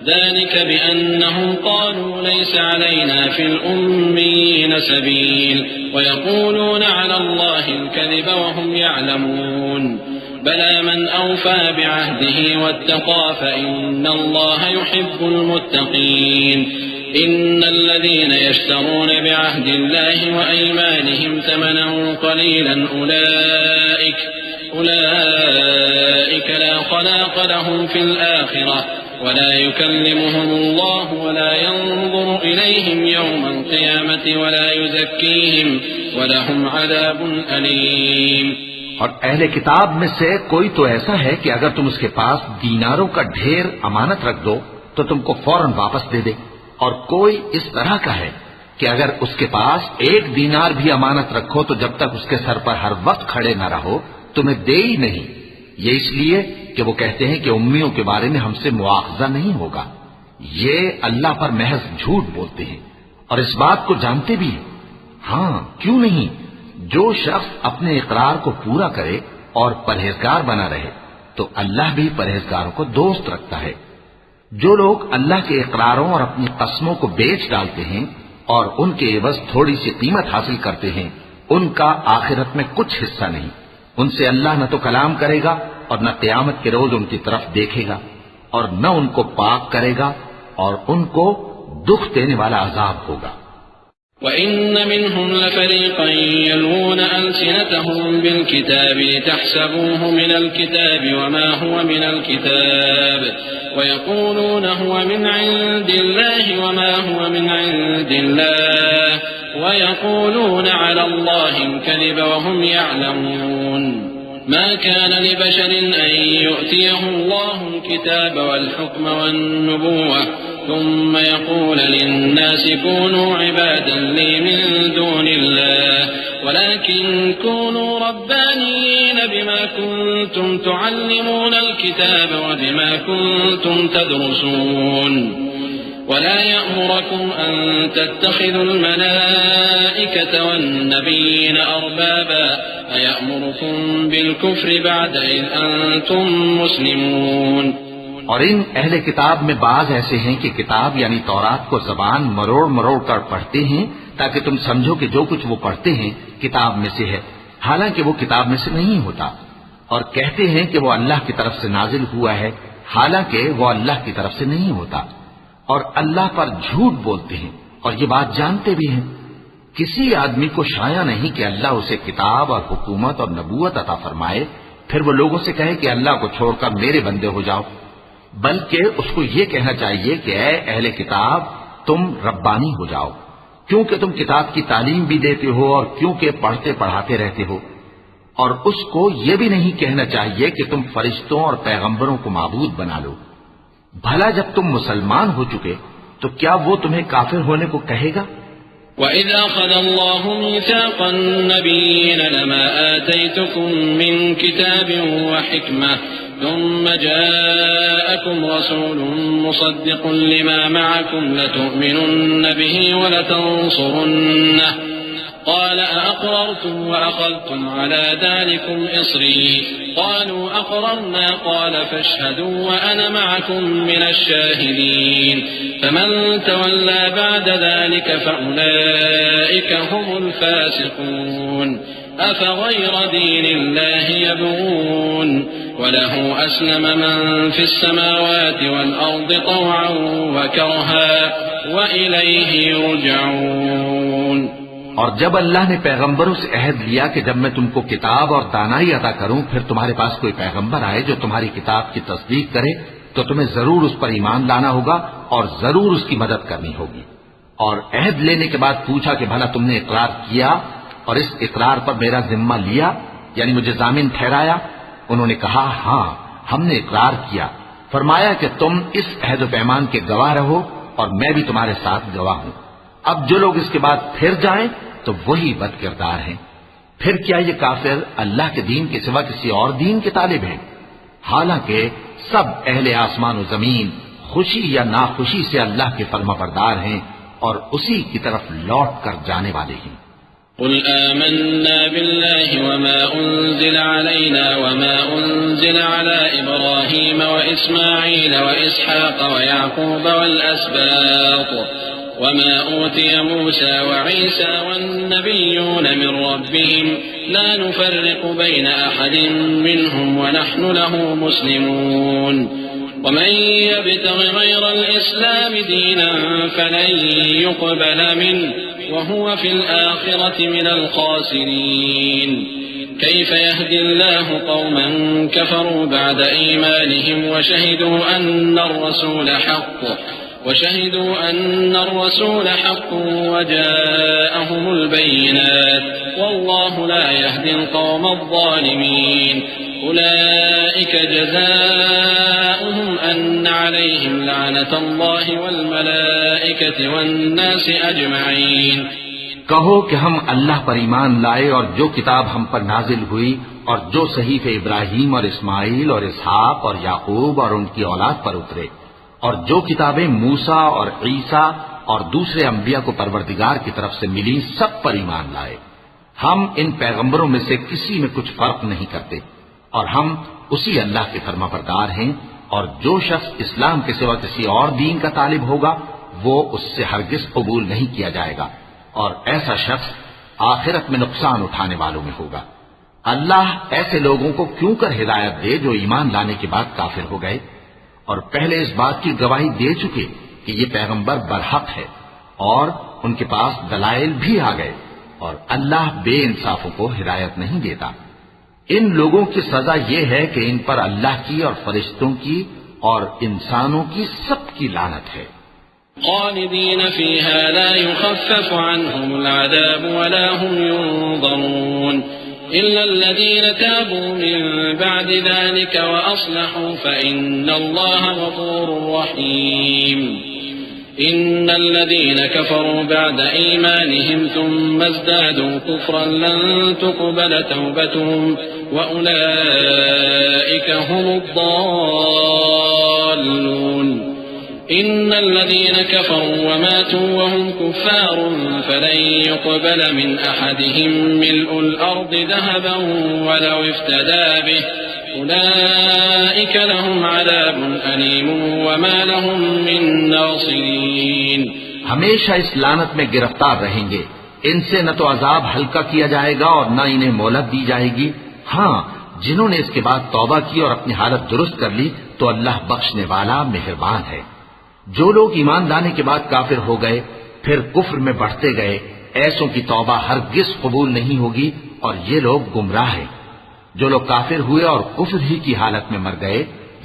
ذلك بأنهم قالوا ليس علينا في الأميين سبيل ويقولون على الله الكذب وهم يعلمون بلى من أوفى بعهده واتقى فإن الله يحب المتقين إن الذين يشترون بعهد الله وأيمانهم ثمنا قليلا أولئك لا خلاق لهم في الآخرة ولا يكلمهم الله ولا ينظر إليهم يوم القيامة ولا يزكيهم ولهم عذاب أليم۔ اور اہل کتاب میں سے کوئی تو ایسا ہے کہ اگر تم اس کے پاس دیناروں کا ڈھیر امانت رکھ دو تو تم کو فوراً واپس دے دے، اور کوئی اس طرح کا ہے کہ اگر اس کے پاس 1 دینار بھی امانت رکھو تو جب تک اس کے سر پر ہر وقت کھڑے نہ رہو تمہیں دے ہی نہیں۔ یہ اس لیے کہ وہ کہتے ہیں کہ امیوں کے بارے میں ہم سے مواخذہ نہیں ہوگا۔ یہ اللہ پر محض جھوٹ بولتے ہیں اور اس بات کو جانتے بھی ہیں۔ ہاں کیوں نہیں، جو شخص اپنے اقرار کو پورا کرے اور پرہیزگار بنا رہے تو اللہ بھی پرہیزگاروں کو دوست رکھتا ہے۔ جو لوگ اللہ کے اقراروں اور اپنی قسموں کو بیچ ڈالتے ہیں اور ان کے عوض تھوڑی سی قیمت حاصل کرتے ہیں ان کا آخرت میں کچھ حصہ نہیں۔ ان سے اللہ نہ تو کلام کرے گا اور نہ قیامت کے روز ان کی طرف دیکھے گا اور نہ ان کو پاک کرے گا اور ان کو دکھ دینے والا عذاب ہوگا۔ وَإِنَّ مِنْهُمْ لَفَرِيقًا يَلْوُونَ أَلْسِنَتَهُم بِالْكِتَابِ لِتَحْسَبُوهُ مِنَ الْكِتَابِ وَمَا هُوَ مِنَ الْكِتَابِ وَيَقُولُونَ هُوَ مِنْ عِندِ اللَّهِ وَمَا هُوَ مِنْ عِندِ اللَّهِ وَيَقُولُونَ عَلَى اللَّهِ الْكَذِبَ وَهُمْ يَعْلَمُونَ ما كان لبشر أن يؤتيه الله الكتاب والحكم والنبوة ثم يقول للناس كونوا عبادا لي من دون الله ولكن كونوا ربانيين بما كنتم تعلمون الكتاب وبما كنتم تدرسون ولا يأمركم أن تتخذوا الملائكة والنبيين أربابا أيأمركم بالكفر بعد إذ أنتم مسلمون۔ اور ان اہل کتاب میں بعض ایسے ہیں کہ کتاب یعنی تورات کو زبان مروڑ مروڑ کر پڑھتے ہیں تاکہ تم سمجھو کہ جو کچھ وہ پڑھتے ہیں کتاب میں سے ہے، حالانکہ وہ کتاب میں سے نہیں ہوتا، اور کہتے ہیں کہ وہ اللہ کی طرف سے نازل ہوا ہے حالانکہ وہ اللہ کی طرف سے نہیں ہوتا، اور اللہ پر جھوٹ بولتے ہیں اور یہ بات جانتے بھی ہیں۔ کسی آدمی کو شایع نہیں کہ اللہ اسے کتاب اور حکومت اور نبوت عطا فرمائے پھر وہ لوگوں سے کہے کہ اللہ کو چھوڑ کر میرے بندے ہو جاؤ، بلکہ اس کو یہ کہنا چاہیے کہ اے اہل کتاب تم ربانی ہو جاؤ، کیونکہ تم کتاب کی تعلیم بھی دیتے ہو اور کیونکہ پڑھتے پڑھاتے رہتے ہو۔ اور اس کو یہ بھی نہیں کہنا چاہیے کہ تم فرشتوں اور پیغمبروں کو معبود بنا لو۔ بھلا جب تم مسلمان ہو چکے تو کیا وہ تمہیں کافر ہونے کو کہے گا؟ وَإِذْ أَخَذَ اللَّهُ مِيثَاقَ النَّبِيِّينَ لَمَا آتَيْتُكُم مِّن كِتَابٍ وَحِكْمَةٍ ثُمَّ جَاءَكُمْ رَسُولٌ مُصَدِّقٌ لِّمَا مَعَكُمْ لَتُؤْمِنُنَّ بِهِ وَلَتَنصُرُنَّهُ قال أأقررتم وأخذتم على ذلكم إصري قالوا أقررنا قال فاشهدوا وأنا معكم من الشاهدين فمن تولى بعد ذلك فأولئك هم الفاسقون أفغير دين الله يبغون وله أسلم من في السماوات والأرض طوعا وكرها وإليه يرجعون۔ اور جب اللہ نے پیغمبروں سے عہد لیا کہ جب میں تم کو کتاب اور دانائی عطا کروں پھر تمہارے پاس کوئی پیغمبر آئے جو تمہاری کتاب کی تصدیق کرے تو تمہیں ضرور اس پر ایمان لانا ہوگا اور ضرور اس کی مدد کرنی ہوگی۔ اور عہد لینے کے بعد پوچھا کہ بھلا تم نے اقرار کیا اور اس اقرار پر میرا ذمہ لیا، یعنی مجھے ضامن ٹھہرایا؟ انہوں نے کہا ہاں ہم نے اقرار کیا۔ فرمایا کہ تم اس عہد و پیمان کے گواہ رہو اور میں بھی تمہارے ساتھ گواہ ہوں۔ اب جو لوگ اس کے بعد پھر جائیں تو وہی بد کردار ہیں۔ پھر کیا یہ کافر اللہ کے دین کے سوا کسی اور دین کے طالب ہیں؟ حالانکہ سب اہل آسمان و زمین خوشی یا ناخوشی سے اللہ کے فرما بردار ہیں اور اسی کی طرف لوٹ کر جانے والے ہیں۔ قل آمنا بالله وما أنزل علينا وما أنزل على إبراهيم وإسماعيل وإسحاق ويعقوب والأسباط وما أوتي موسى وعيسى والنبيون من ربهم لا نفرق بين أحد منهم ونحن له مسلمون ومن يبتغ غير الإسلام دينا فلن يقبل منه وهو في الآخرة من الخاسرين كيف يهدي الله قوما كفروا بعد إيمانهم وشهدوا أن الرسول حق وجاءهم البينات والله لا يهدي القوم الظالمين أولئك جزاؤهم أن عليهم لعنة الله والملائكة والناس أجمعين۔ کہو کہ ہم اللہ پر ایمان لائے اور جو کتاب ہم پر نازل ہوئی اور جو صحیفے ابراہیم اور اسماعیل اور اسحاق اور یعقوب اور ان کی اولاد پر اترے اور جو کتابیں موسیٰ اور عیسیٰ اور دوسرے انبیاء کو پروردگار کی طرف سے ملی سب پر ایمان لائے۔ ہم ان پیغمبروں میں سے کسی میں کچھ فرق نہیں کرتے اور ہم اسی اللہ کے فرما بردار ہیں، اور جو شخص اسلام کے سوا کسی اور دین کا طالب ہوگا وہ اس سے ہرگز قبول نہیں کیا جائے گا، اور ایسا شخص آخرت میں نقصان اٹھانے والوں میں ہوگا۔ اللہ ایسے لوگوں کو کیوں کر ہدایت دے جو ایمان لانے کے بعد کافر ہو گئے اور پہلے اس بات کی گواہی دے چکے کہ یہ پیغمبر برحق ہے اور ان کے پاس دلائل بھی آ گئے، اور اللہ بے انصافوں کو ہدایت نہیں دیتا۔ ان لوگوں کی سزا یہ ہے کہ ان پر اللہ کی اور فرشتوں کی اور انسانوں کی سب کی لعنت ہے۔ خالدين فيها لا يخفف عنهم العذاب ولا هم ينظرون إلا الذين تابوا من بعد ذلك وأصلحوا فإن الله غفور رحيم إن الذين كفروا بعد إيمانهم ثم ازدادوا كفرا لن تقبل توبتهم وأولئك هم الضالون إن الذين كفروا وماتوا وهم كفار فلن يقبل من أحدهم ملء الأرض ذهبا ولو افتدى به أولئك لهم عذاب أليم وما لهم من ناصرين۔ ہمیشہ اس لعنت میں گرفتار رہیں گے، ان سے نہ تو عذاب ہلکا کیا جائے گا اور نہ انہیں مہلت دی جائے گی۔ ہاں جنہوں نے اس کے بعد توبہ کی اور اپنی حالت درست کر لی تو اللہ بخشنے والا مہربان ہے۔ جو لوگ ایمان لانے کے بعد کافر ہو گئے پھر کفر میں بڑھتے گئے ایسوں کی توبہ ہرگز قبول نہیں ہوگی اور یہ لوگ گمراہ ہیں۔ جو لوگ کافر ہوئے اور کفر ہی کی حالت میں مر گئے،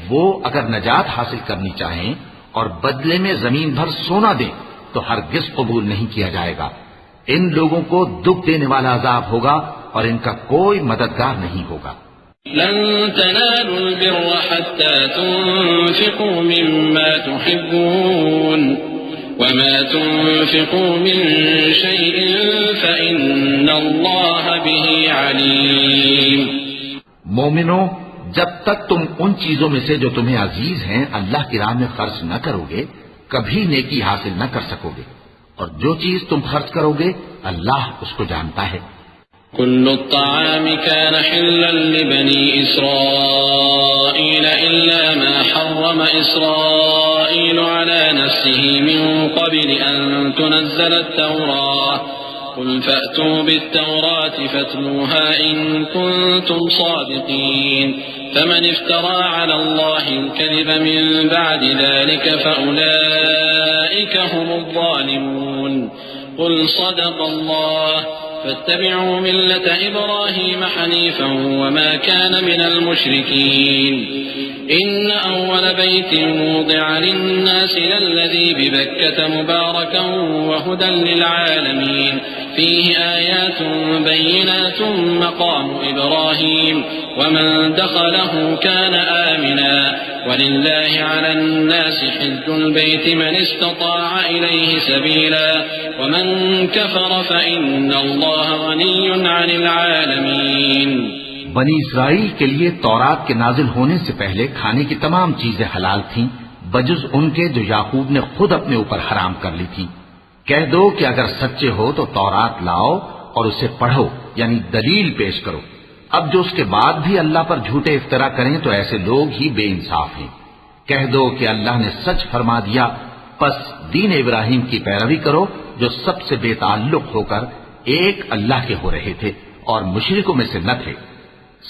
وہ اگر نجات حاصل کرنی چاہیں اور بدلے میں زمین بھر سونا دیں تو ہرگز قبول نہیں کیا جائے گا۔ ان لوگوں کو دکھ دینے والا عذاب ہوگا اور ان کا کوئی مددگار نہیں ہوگا۔ لن تنالوا البر حتى تنفقوا مما تحبون وما تنفقوا من شيء فإن الله به عليم۔ مومنوں، جب تک تم ان چیزوں میں سے جو تمہیں عزیز ہیں اللہ کی راہ میں خرچ نہ کرو گے کبھی نیکی حاصل نہ کر سکو گے، اور جو چیز تم خرچ کرو گے اللہ اس کو جانتا ہے۔ كل الطعام كان حلا لبني إسرائيل إلا ما حرم إسرائيل على نفسه من قبل أن تنزل التوراة قل فأتوا بالتوراة فاتلوها إن كنتم صادقين فمن افترى على الله الكذب من بعد ذلك فأولئك هم الظالمون قل صدق الله فاتبعوا ملة إبراهيم حنيفا وما كان من المشركين إن أول بيت وضع للناس للذي ببكة مباركا وهدى للعالمين فيه آيات بينات مقام إبراهيم ومن دخله كان آمنا ولله على الناس حج البيت من استطاع إليه سبيلا ومن كفر فإن الله غني عن العالمين۔ بنی اسرائیل کے لیے تورات کے نازل ہونے سے پہلے کھانے کی تمام چیزیں حلال تھیں بجز ان کے جو یعقوب نے خود اپنے اوپر حرام کر لی تھی۔ کہہ دو کہ اگر سچے ہو تو تورات لاؤ اور اسے پڑھو، یعنی دلیل پیش کرو۔ اب جو اس کے بعد بھی اللہ پر جھوٹے افطرا کریں تو ایسے لوگ ہی بے انصاف ہیں۔ کہہ دو کہ اللہ نے سچ فرما دیا، پس دین ابراہیم کی پیروی کرو جو سب سے بے تعلق ہو کر ایک اللہ کے ہو رہے تھے اور مشرکوں میں سے نہ تھے۔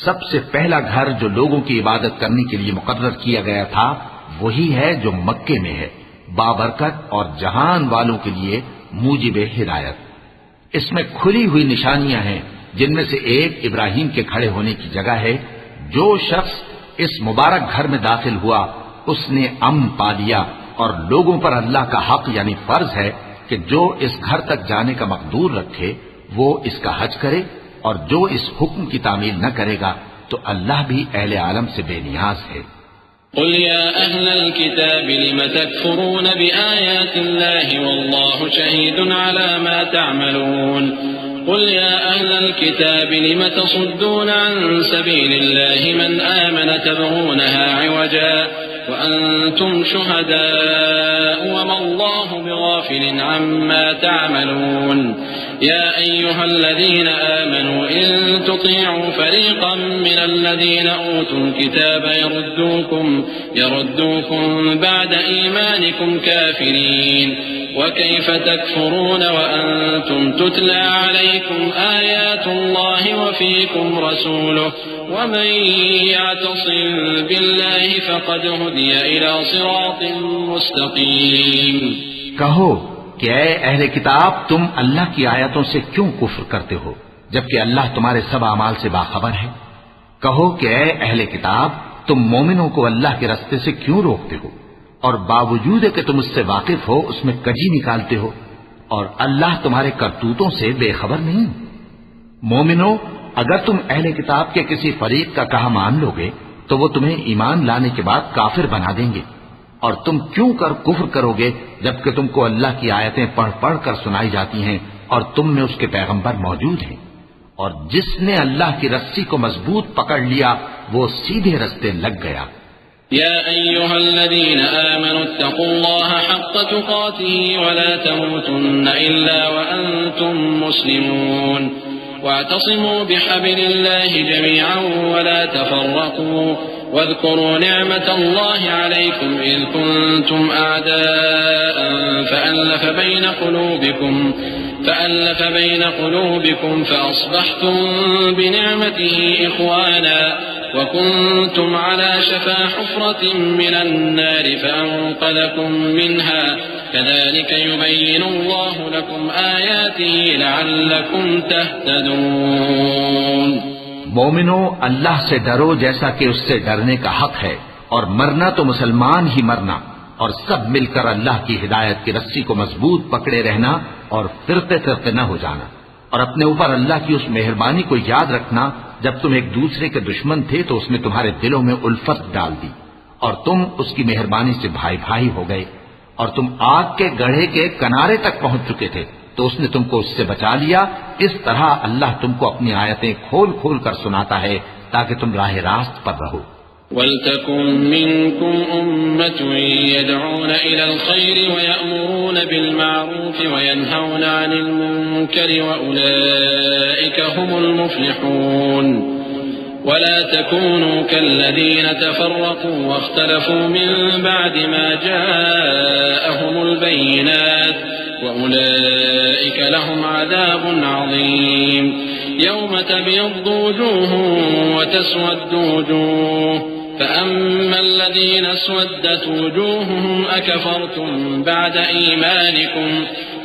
سب سے پہلا گھر جو لوگوں کی عبادت کرنے کے لیے مقرر کیا گیا تھا وہی ہے جو مکے میں ہے، بابرکت اور جہان والوں کے لیے موجب ہدایت۔ اس میں کھلی ہوئی نشانیاں ہیں جن میں سے ایک ابراہیم کے کھڑے ہونے کی جگہ ہے۔ جو شخص اس مبارک گھر میں داخل ہوا اس نے امن پا لیا، اور لوگوں پر اللہ کا حق یعنی فرض ہے کہ جو اس گھر تک جانے کا مقدور رکھے وہ اس کا حج کرے، اور جو اس حکم کی تعمیل نہ کرے گا تو اللہ بھی اہل عالم سے بے نیاز ہے۔ قل يا أهل الكتاب لم تكفرون بآيات الله والله شهيد على ما تعملون قل يا أهل الكتاب لم تصدون عن سبيل الله من آمن تبغونها عوجا وأنتم شهداء وما الله بغافل عما تعملون يا أيها الذين آمنوا إن تطيعوا فريقا من الذين أوتوا الكتاب يردوكم بعد إيمانكم كافرين وكيف تكفرون وأنتم تتلى عليكم آيات الله وفيكم رسوله ومن يعتصم بالله فقد هدي إلى صراط مستقيم۔ کہو کہ اے اہل کتاب تم اللہ کی آیتوں سے کیوں کفر کرتے ہو جبکہ اللہ تمہارے سب اعمال سے باخبر ہے۔ کہو کہ اے اہل کتاب تم مومنوں کو اللہ کے راستے سے کیوں روکتے ہو اور باوجود کہ تم اس سے واقف ہو اس میں کجی نکالتے ہو، اور اللہ تمہارے کرتوتوں سے بے خبر نہیں۔ مومنوں، اگر تم اہل کتاب کے کسی فریق کا کہا مان لو گے تو وہ تمہیں ایمان لانے کے بعد کافر بنا دیں گے، اور تم کیوں کر کفر کرو گے جبکہ تم کو اللہ کی آیتیں پڑھ پڑھ کر سنائی جاتی ہیں اور تم میں اس کے پیغمبر موجود ہیں۔ اور جس نے اللہ کی رسی کو مضبوط پکڑ لیا وہ سیدھے رستے لگ گیا۔ يا أيها الذين آمنوا اتقوا الله حق تقاته ولا تموتن إلا وأنتم مسلمون واعتصموا بحبل الله جميعا ولا تفرقوا واذكروا نعمة الله عليكم إذ كنتم أعداء فألف بين قلوبكم فأصبحتم بنعمته إخوانا وكنتم على شفا حفرة من النار فأنقذكم منها كذلك يبين الله لكم آياته لعلكم تهتدون۔ مومنو، اللہ سے ڈرو جیسا کہ اس سے ڈرنے کا حق ہے، اور مرنا تو مسلمان ہی مرنا، اور سب مل کر اللہ کی ہدایت کی رسی کو مضبوط پکڑے رہنا اور فرقے فرقے نہ ہو جانا، اور اپنے اوپر اللہ کی اس مہربانی کو یاد رکھنا جب تم ایک دوسرے کے دشمن تھے تو اس نے تمہارے دلوں میں الفت ڈال دی، اور تم اس کی مہربانی سے بھائی بھائی ہو گئے، اور تم آگ کے گڑھے کے کنارے تک پہنچ چکے تھے تو اس نے تم کو اس سے بچا لیا۔ اس طرح اللہ تم کو اپنی آیتیں کھول کھول کر سناتا ہے تاکہ تم راہ راست پر رہو۔ وَلْتَكُن مِّنكُمْ أُمَّةٌ يَدْعُونَ إِلَى الْخَيْرِ وَيَأْمُرُونَ بِالْمَعْرُوفِ وَيَنْهَوْنَ عَنِ الْمُنكَرِ وَأُولَئِكَ هُمُ الْمُفْلِحُونَ وَلَا تَكُونُوا كَالَّذِينَ تَفَرَّقُوا وَاخْتَلَفُوا مِن بَعْدِ مَا جَاءَهُمُ الْبَيِّنَاتُ وَأُولَئِكَ لَهُمْ عَذَابٌ عَظِيمٌ يَوْمَ تَبْيَضُّ وُجُوهٌ وَتَسْوَدُّ وُجُوهٌ فَأَمَّا الَّذِينَ اسْوَدَّتْ وُجُوهُهُمْ أَكَفَرْتُمْ بَعْدَ إِيمَانِكُمْ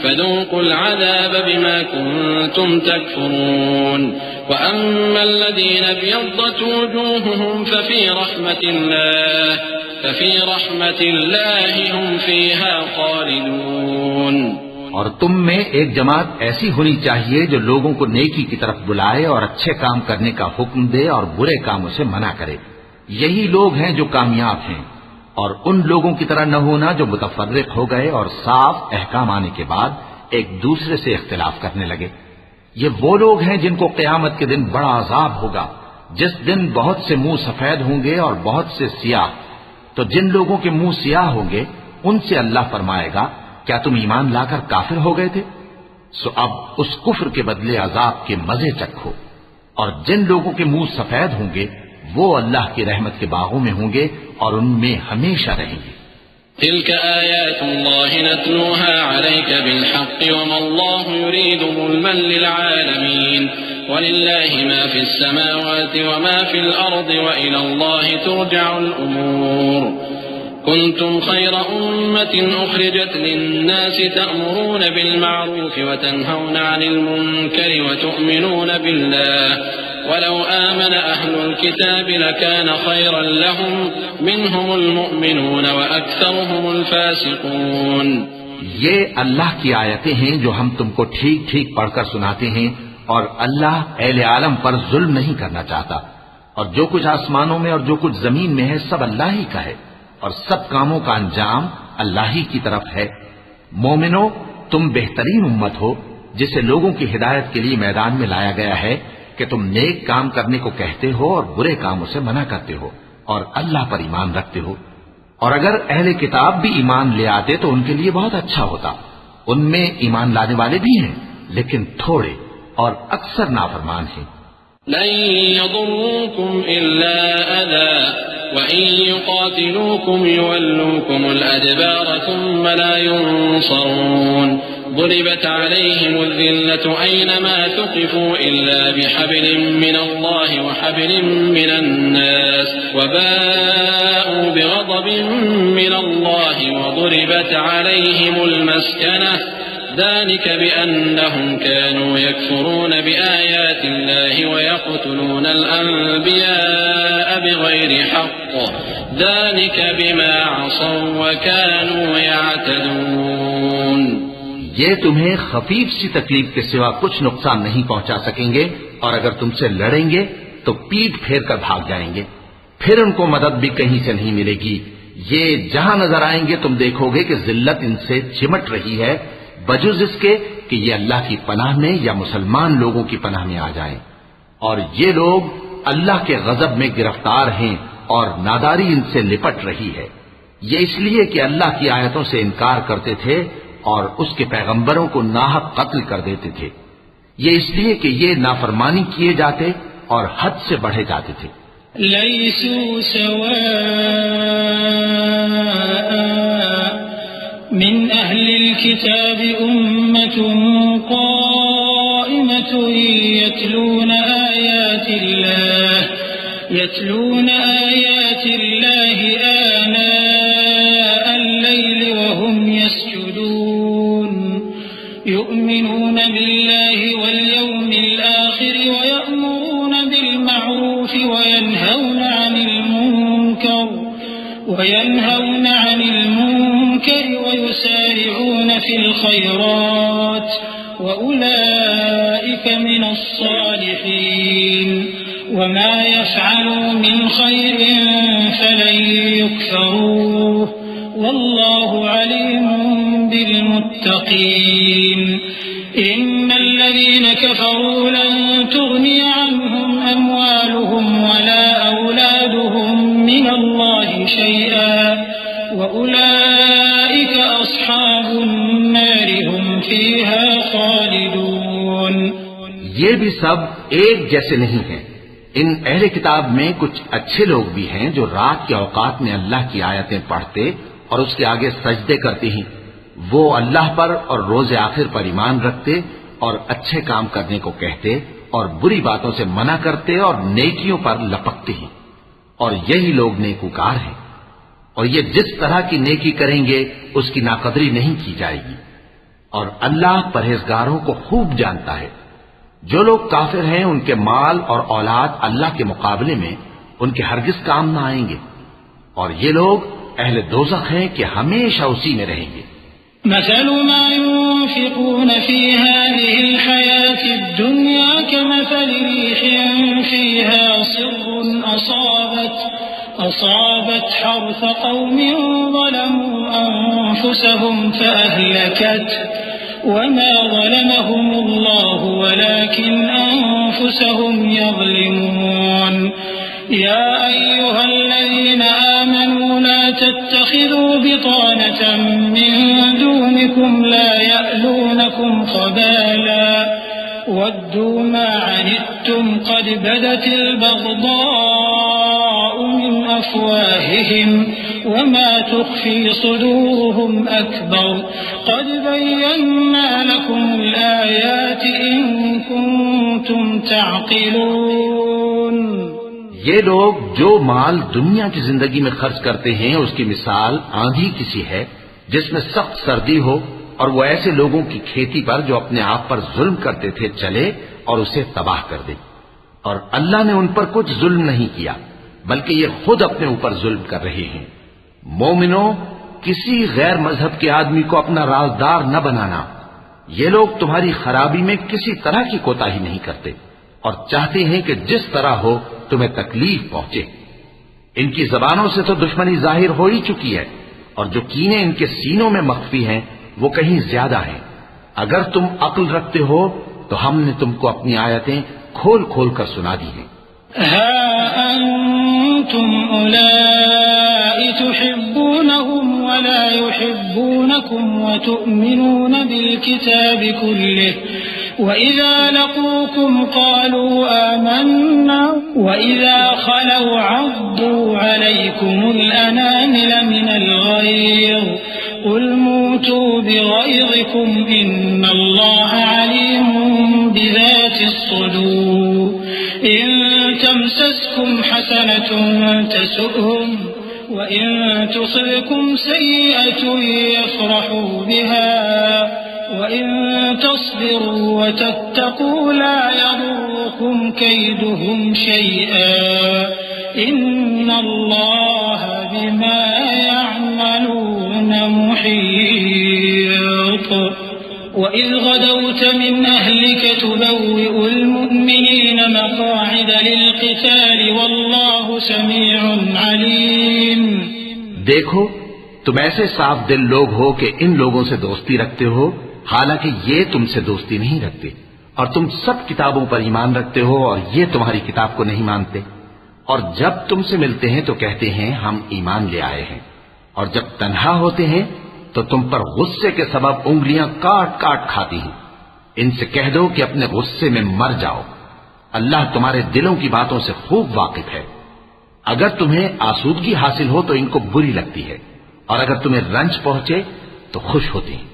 فَذُوقُوا الْعَذَابَ بِمَا كُنتُمْ تَكْفُرُونَ وَأَمَّا الَّذِينَ ابْيَضَّتْ وُجُوهُهُمْ فَفِي رَحْمَةِ اللَّهِ هُمْ فِيهَا خَالِدُونَ۔ اور تم میں ایک جماعت ایسی ہونی چاہیے جو لوگوں کو نیکی کی طرف بلائے اور اچھے کام کرنے کا حکم دے اور برے کاموں سے منع کرے، یہی لوگ ہیں جو کامیاب ہیں۔ اور ان لوگوں کی طرح نہ ہونا جو متفرق ہو گئے اور صاف احکام آنے کے بعد ایک دوسرے سے اختلاف کرنے لگے۔ یہ وہ لوگ ہیں جن کو قیامت کے دن بڑا عذاب ہوگا، جس دن بہت سے منہ سفید ہوں گے اور بہت سے سیاہ۔ تو جن لوگوں کے منہ سیاہ ہوں گے ان سے اللہ فرمائے گا، کیا تم ایمان لا کر کافر ہو گئے تھے؟ سو اب اس کفر کے بدلے عذاب کے مزے چکھو۔ اور جن لوگوں کے منہ سفید ہوں گے وہ اللہ کی رحمت کے باغوں میں ہوں گے اور ان میں ہمیشہ رہیں گے۔ تلك آيات الله نتلوها عليك بالحق وما الله يريد ظلما للعالمين ولله ما في السماوات وما في الأرض وإلى الله ترجع الأمور كنتم خير أمة أخرجت للناس تأمرون بالمعروف وتنهون عن المنكر وتؤمنون بالله ولو آمن أهل الكتاب لكان خيرا لهم منهم المؤمنون وأكثرهم الفاسقون۔ یہ اللہ کی آیتیں ہیں جو ہم تم کو ٹھیک ٹھیک پڑھ کر سناتے ہیں، اور اللہ اہل عالم پر ظلم نہیں کرنا چاہتا، اور جو کچھ آسمانوں میں اور جو کچھ زمین میں ہے سب اللہ ہی کا ہے، اور سب کاموں کا انجام اللہ ہی کی طرف ہے۔ مومنو، تم بہترین امت ہو جسے لوگوں کی ہدایت کے لیے میدان میں لایا گیا ہے کہ تم نیک کام کرنے کو کہتے ہو اور برے کاموں سے منع کرتے ہو اور اللہ پر ایمان رکھتے ہو۔ اور اگر اہل کتاب بھی ایمان لے آتے تو ان کے لیے بہت اچھا ہوتا، ان میں ایمان لانے والے بھی ہیں لیکن تھوڑے اور اکثر نافرمان ہیں۔ لن يضروكم إلا أذى وإن يقاتلوكم يولوكم الأدبار ثم لا ينصرون ضربت عليهم الذلة أينما ثقفوا إلا بحبل من الله وحبل من الناس وباءوا بغضب من الله وضربت عليهم المسكنة ذلك بأنهم كانوا يكفرون بآيات الله ويقتلون الأنبياء بغير حق ذلك بما عصوا وكانوا يعتدون۔ یہ تمہیں خفیف سی تکلیف کے سوا کچھ نقصان نہیں پہنچا سکیں گے، اور اگر تم سے لڑیں گے تو پیٹ پھیر کر بھاگ جائیں گے، پھر ان کو مدد بھی کہیں سے نہیں ملے گی۔ یہ جہاں نظر آئیں گے تم دیکھو گے کہ ذلت ان سے چمٹ رہی ہے، بجز اس کے کہ یہ اللہ کی پناہ میں یا مسلمان لوگوں کی پناہ میں آ جائیں۔ اور یہ لوگ اللہ کے غضب میں گرفتار ہیں اور ناداری ان سے لپٹ رہی ہے۔ یہ اس لیے کہ اللہ کی آیتوں سے انکار کرتے تھے اور اس کے پیغمبروں کو ناحق قتل کر دیتے تھے، یہ اس لیے کہ یہ نافرمانی کیے جاتے اور حد سے بڑھے جاتے تھے۔ لیسوا سواء من أهل الكتاب أمة قائمة يتلون آيات الله آناء الليل وهم يسجدون يؤمنون بالله واليوم الآخر ويأمرون بالمعروف وينهون عن المنكر ويسارعون في الخيرات وأولئك من الصالحين وما يفعلوا من خير فلن يكفروه والله عليم بالمتقين إن الذين كفروا لن تغني عنهم أموالهم ولا أولادهم من الله شيئا وأولئك أصحاب النار هم فيها خالدون. یہ بھی سب ایک جیسے نہیں ہیں. ان اہل کتاب میں کچھ اچھے لوگ بھی ہیں جو رات کے اوقات میں اللہ کی آیتیں پڑھتے اور اس کے آگے سجدے کرتے ہیں. وہ اللہ پر اور روز آخر پر ایمان رکھتے اور اچھے کام کرنے کو کہتے اور بری باتوں سے منع کرتے اور نیکیوں پر لپکتے ہیں اور یہی لوگ نیکوکار ہیں. اور یہ جس طرح کی نیکی کریں گے اس کی ناقدری نہیں کی جائے گی. اور اللہ پرہیزگاروں کو خوب جانتا ہے. جو لوگ کافر ہیں ان کے مال اور اولاد اللہ کے مقابلے میں ان کے ہرگز کام نہ آئیں گے اور یہ لوگ اہل دوزخ ہیں کہ ہمیشہ اسی میں رہیں گے. مثل ما ينفقون في هذه الحياة الدنيا كمثل ريح فيها صر أصابت حرث قوم ظلموا أنفسهم فأهلكته وما ظلمهم الله ولكن أنفسهم يظلمون. يا أيها الذين آمنوا لا تتخذوا بطانة من دونكم لا يألونكم خبالا ودوا ما عنتم قد بدت البغضاء من أفواههم وما تخفي صدورهم أكبر قد بينا لكم الآيات إن كنتم تعقلون. یہ لوگ جو مال دنیا کی زندگی میں خرچ کرتے ہیں اس کی مثال آندھی کسی ہے جس میں سخت سردی ہو اور وہ ایسے لوگوں کی کھیتی پر جو اپنے آپ پر ظلم کرتے تھے چلے اور اسے تباہ کر دے. اور اللہ نے ان پر کچھ ظلم نہیں کیا بلکہ یہ خود اپنے اوپر ظلم کر رہے ہیں. مومنوں، کسی غیر مذہب کے آدمی کو اپنا رازدار نہ بنانا. یہ لوگ تمہاری خرابی میں کسی طرح کی کوتاہی نہیں کرتے اور چاہتے ہیں کہ جس طرح ہو تمہیں تکلیف پہنچے. ان کی زبانوں سے تو دشمنی ظاہر ہو ہی چکی ہے اور جو کینے ان کے سینوں میں مخفی ہیں وہ کہیں زیادہ ہیں. اگر تم عقل رکھتے ہو تو ہم نے تم کو اپنی آیتیں کھول کھول کر سنا دی ہیں. ها أنتم أولئك تحبونهم ولا يحبونكم وتؤمنون بالكتاب كله وإذا لقوكم قالوا آمنا وإذا خلوا عضوا عليكم الأنامل من الغيظ قل موتوا بغيظكم إن الله عليم بذات الصدور إن تمسسكم حسنة تسؤهم وإن تصبكم سيئة يفرحوا بها وإن تصبروا وتتقوا لا يضركم كيدهم شيئا إن الله بما يعملون محيط. وإذ غدوت من أهلك تبوئ المؤمنين مقاعد للقتال والله سميع عليم. دیکھو تم ایسے صاف دل لوگ ہو کہ ان لوگوں سے دوستی رکھتے ہو حالانکہ یہ تم سے دوستی نہیں رکھتے اور تم سب کتابوں پر ایمان رکھتے ہو اور یہ تمہاری کتاب کو نہیں مانتے. اور جب تم سے ملتے ہیں تو کہتے ہیں ہم ایمان لے آئے ہیں اور جب تنہا ہوتے ہیں تو تم پر غصے کے سبب انگلیاں کاٹ کاٹ کھاتی ہیں. ان سے کہہ دو کہ اپنے غصے میں مر جاؤ. اللہ تمہارے دلوں کی باتوں سے خوب واقف ہے. اگر تمہیں آسودگی حاصل ہو تو ان کو بری لگتی ہے اور اگر تمہیں رنج پہنچے تو خوش ہوتی ہیں.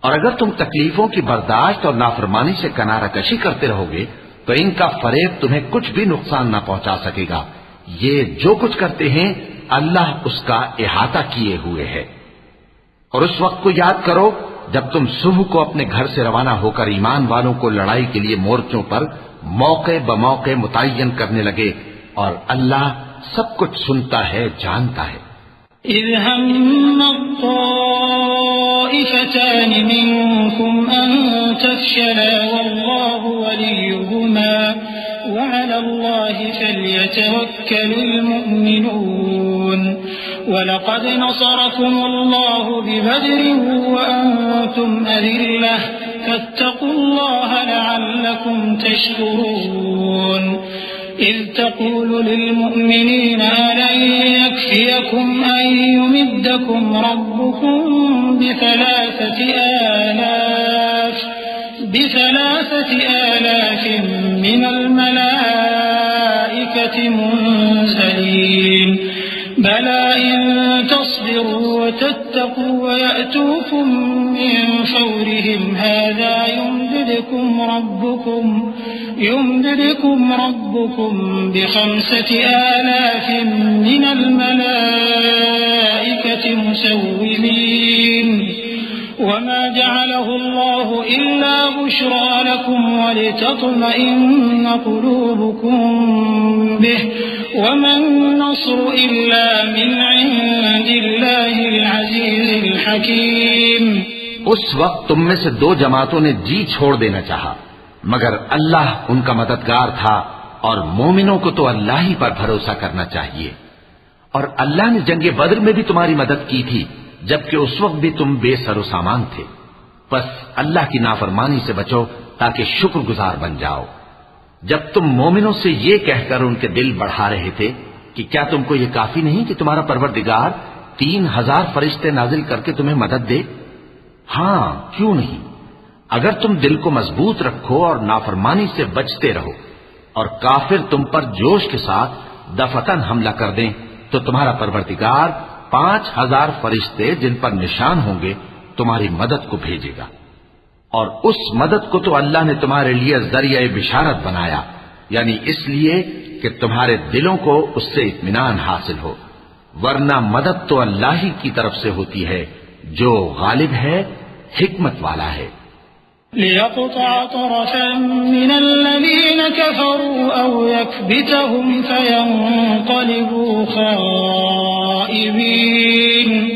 اور اگر تم تکلیفوں کی برداشت اور نافرمانی سے کنارہ کشی کرتے رہو گے تو ان کا فریب تمہیں کچھ بھی نقصان نہ پہنچا سکے گا. یہ جو کچھ کرتے ہیں اللہ اس کا احاطہ کیے ہوئے ہے. اور اس وقت کو یاد کرو جب تم صبح کو اپنے گھر سے روانہ ہو کر ایمان والوں کو لڑائی کے لیے مورچوں پر موقع بموقع متعین کرنے لگے، اور اللہ سب کچھ سنتا ہے، جانتا ہے۔ إذ هم الطائفتان منكم أن تفشلا والله وليهما وعلى الله فليتوكل المؤمنون ولقد نصركم الله ببدر وأنتم أذلة فاتقوا الله لعلكم تشكرون إذ تقول للمؤمنين ألن يكفيكم أن يمدكم ربكم بثلاثة آلاف من الملائكة منزلين بلى إن تصبروا وتتقوا ويأتوكم من فورهم هذا يمددكم ربكم ب5,000 من الملائكة مسومين وما جعله الله إلا بشرى لكم ولتطمئن قلوبكم به وما النصر إلا من عند الله العزيز الحكيم۔ اس وقت تم میں سے 2 جماعتوں نے جی چھوڑ دینا چاہا، مگر اللہ ان کا مددگار تھا، اور مومنوں کو تو اللہ ہی پر بھروسہ کرنا چاہیے۔ اور اللہ نے جنگ بدر میں بھی تمہاری مدد کی تھی، جبکہ اس وقت بھی تم بے سر و سامان تھے۔ بس اللہ کی نافرمانی سے بچو تاکہ شکر گزار بن جاؤ۔ جب تم مومنوں سے یہ کہہ کر ان کے دل بڑھا رہے تھے کہ کیا تم کو یہ کافی نہیں کہ تمہارا پروردگار 3,000 فرشتے نازل کر کے تمہیں مدد دے؟ ہاں، کیوں نہیں؟ اگر تم دل کو مضبوط رکھو اور نافرمانی سے بچتے رہو اور کافر تم پر جوش کے ساتھ دفتن حملہ کر دیں تو تمہارا پروردگار 5,000 فرشتے جن پر نشان ہوں گے تمہاری مدد کو بھیجے گا، اور اس مدد کو تو اللہ نے تمہارے لیے ذریعہ بشارت بنایا، یعنی اس لیے کہ تمہارے دلوں کو اس سے اطمینان حاصل ہو، ورنہ مدد تو اللہ ہی کی طرف سے ہوتی ہے جو غالب ہے، حکمت والا ہے۔ ليقطع طرفا من الذين كفروا أو يكبتهم فينقلبوا خائبين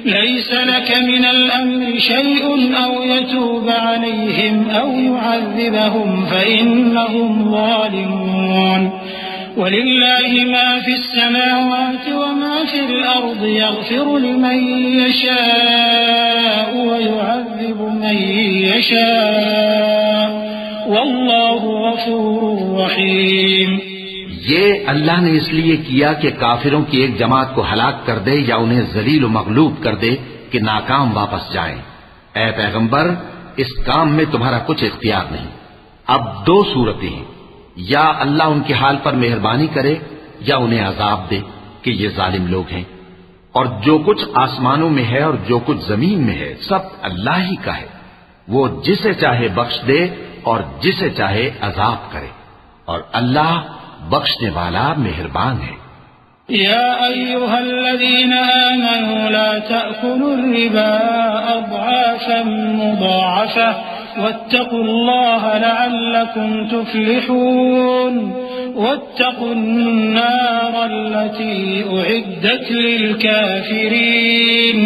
ليس لك من الأمر شيء أو يتوب عليهم أو يعذبهم فإنهم ظالمون ولله ما في السماوات وما في الأرض يغفر لمن يشاء ويعذب من يشاء والله غفور رحيم۔ یہ اللہ نے اس لیے کیا کہ کافروں کی ایک جماعت کو ہلاک کر دے یا انہیں ذلیل و مغلوب کر دے کہ ناکام واپس جائیں۔ اے پیغمبر، اس کام میں تمہارا کچھ اختیار نہیں۔ اب 2 صورتیں ہیں، یا اللہ ان کے حال پر مہربانی کرے یا انہیں عذاب دے کہ یہ ظالم لوگ ہیں، اور جو کچھ آسمانوں میں ہے اور جو کچھ زمین میں ہے سب اللہ ہی کا ہے، وہ جسے چاہے بخش دے اور جسے چاہے عذاب کرے، اور اللہ بخشنے والا مہربان ہے۔ يا أيها الذين آمنوا لا تأكلوا الربا أضعافا مضاعفة واتقوا الله لعلكم تفلحون واتقوا النار التي أعدت للكافرين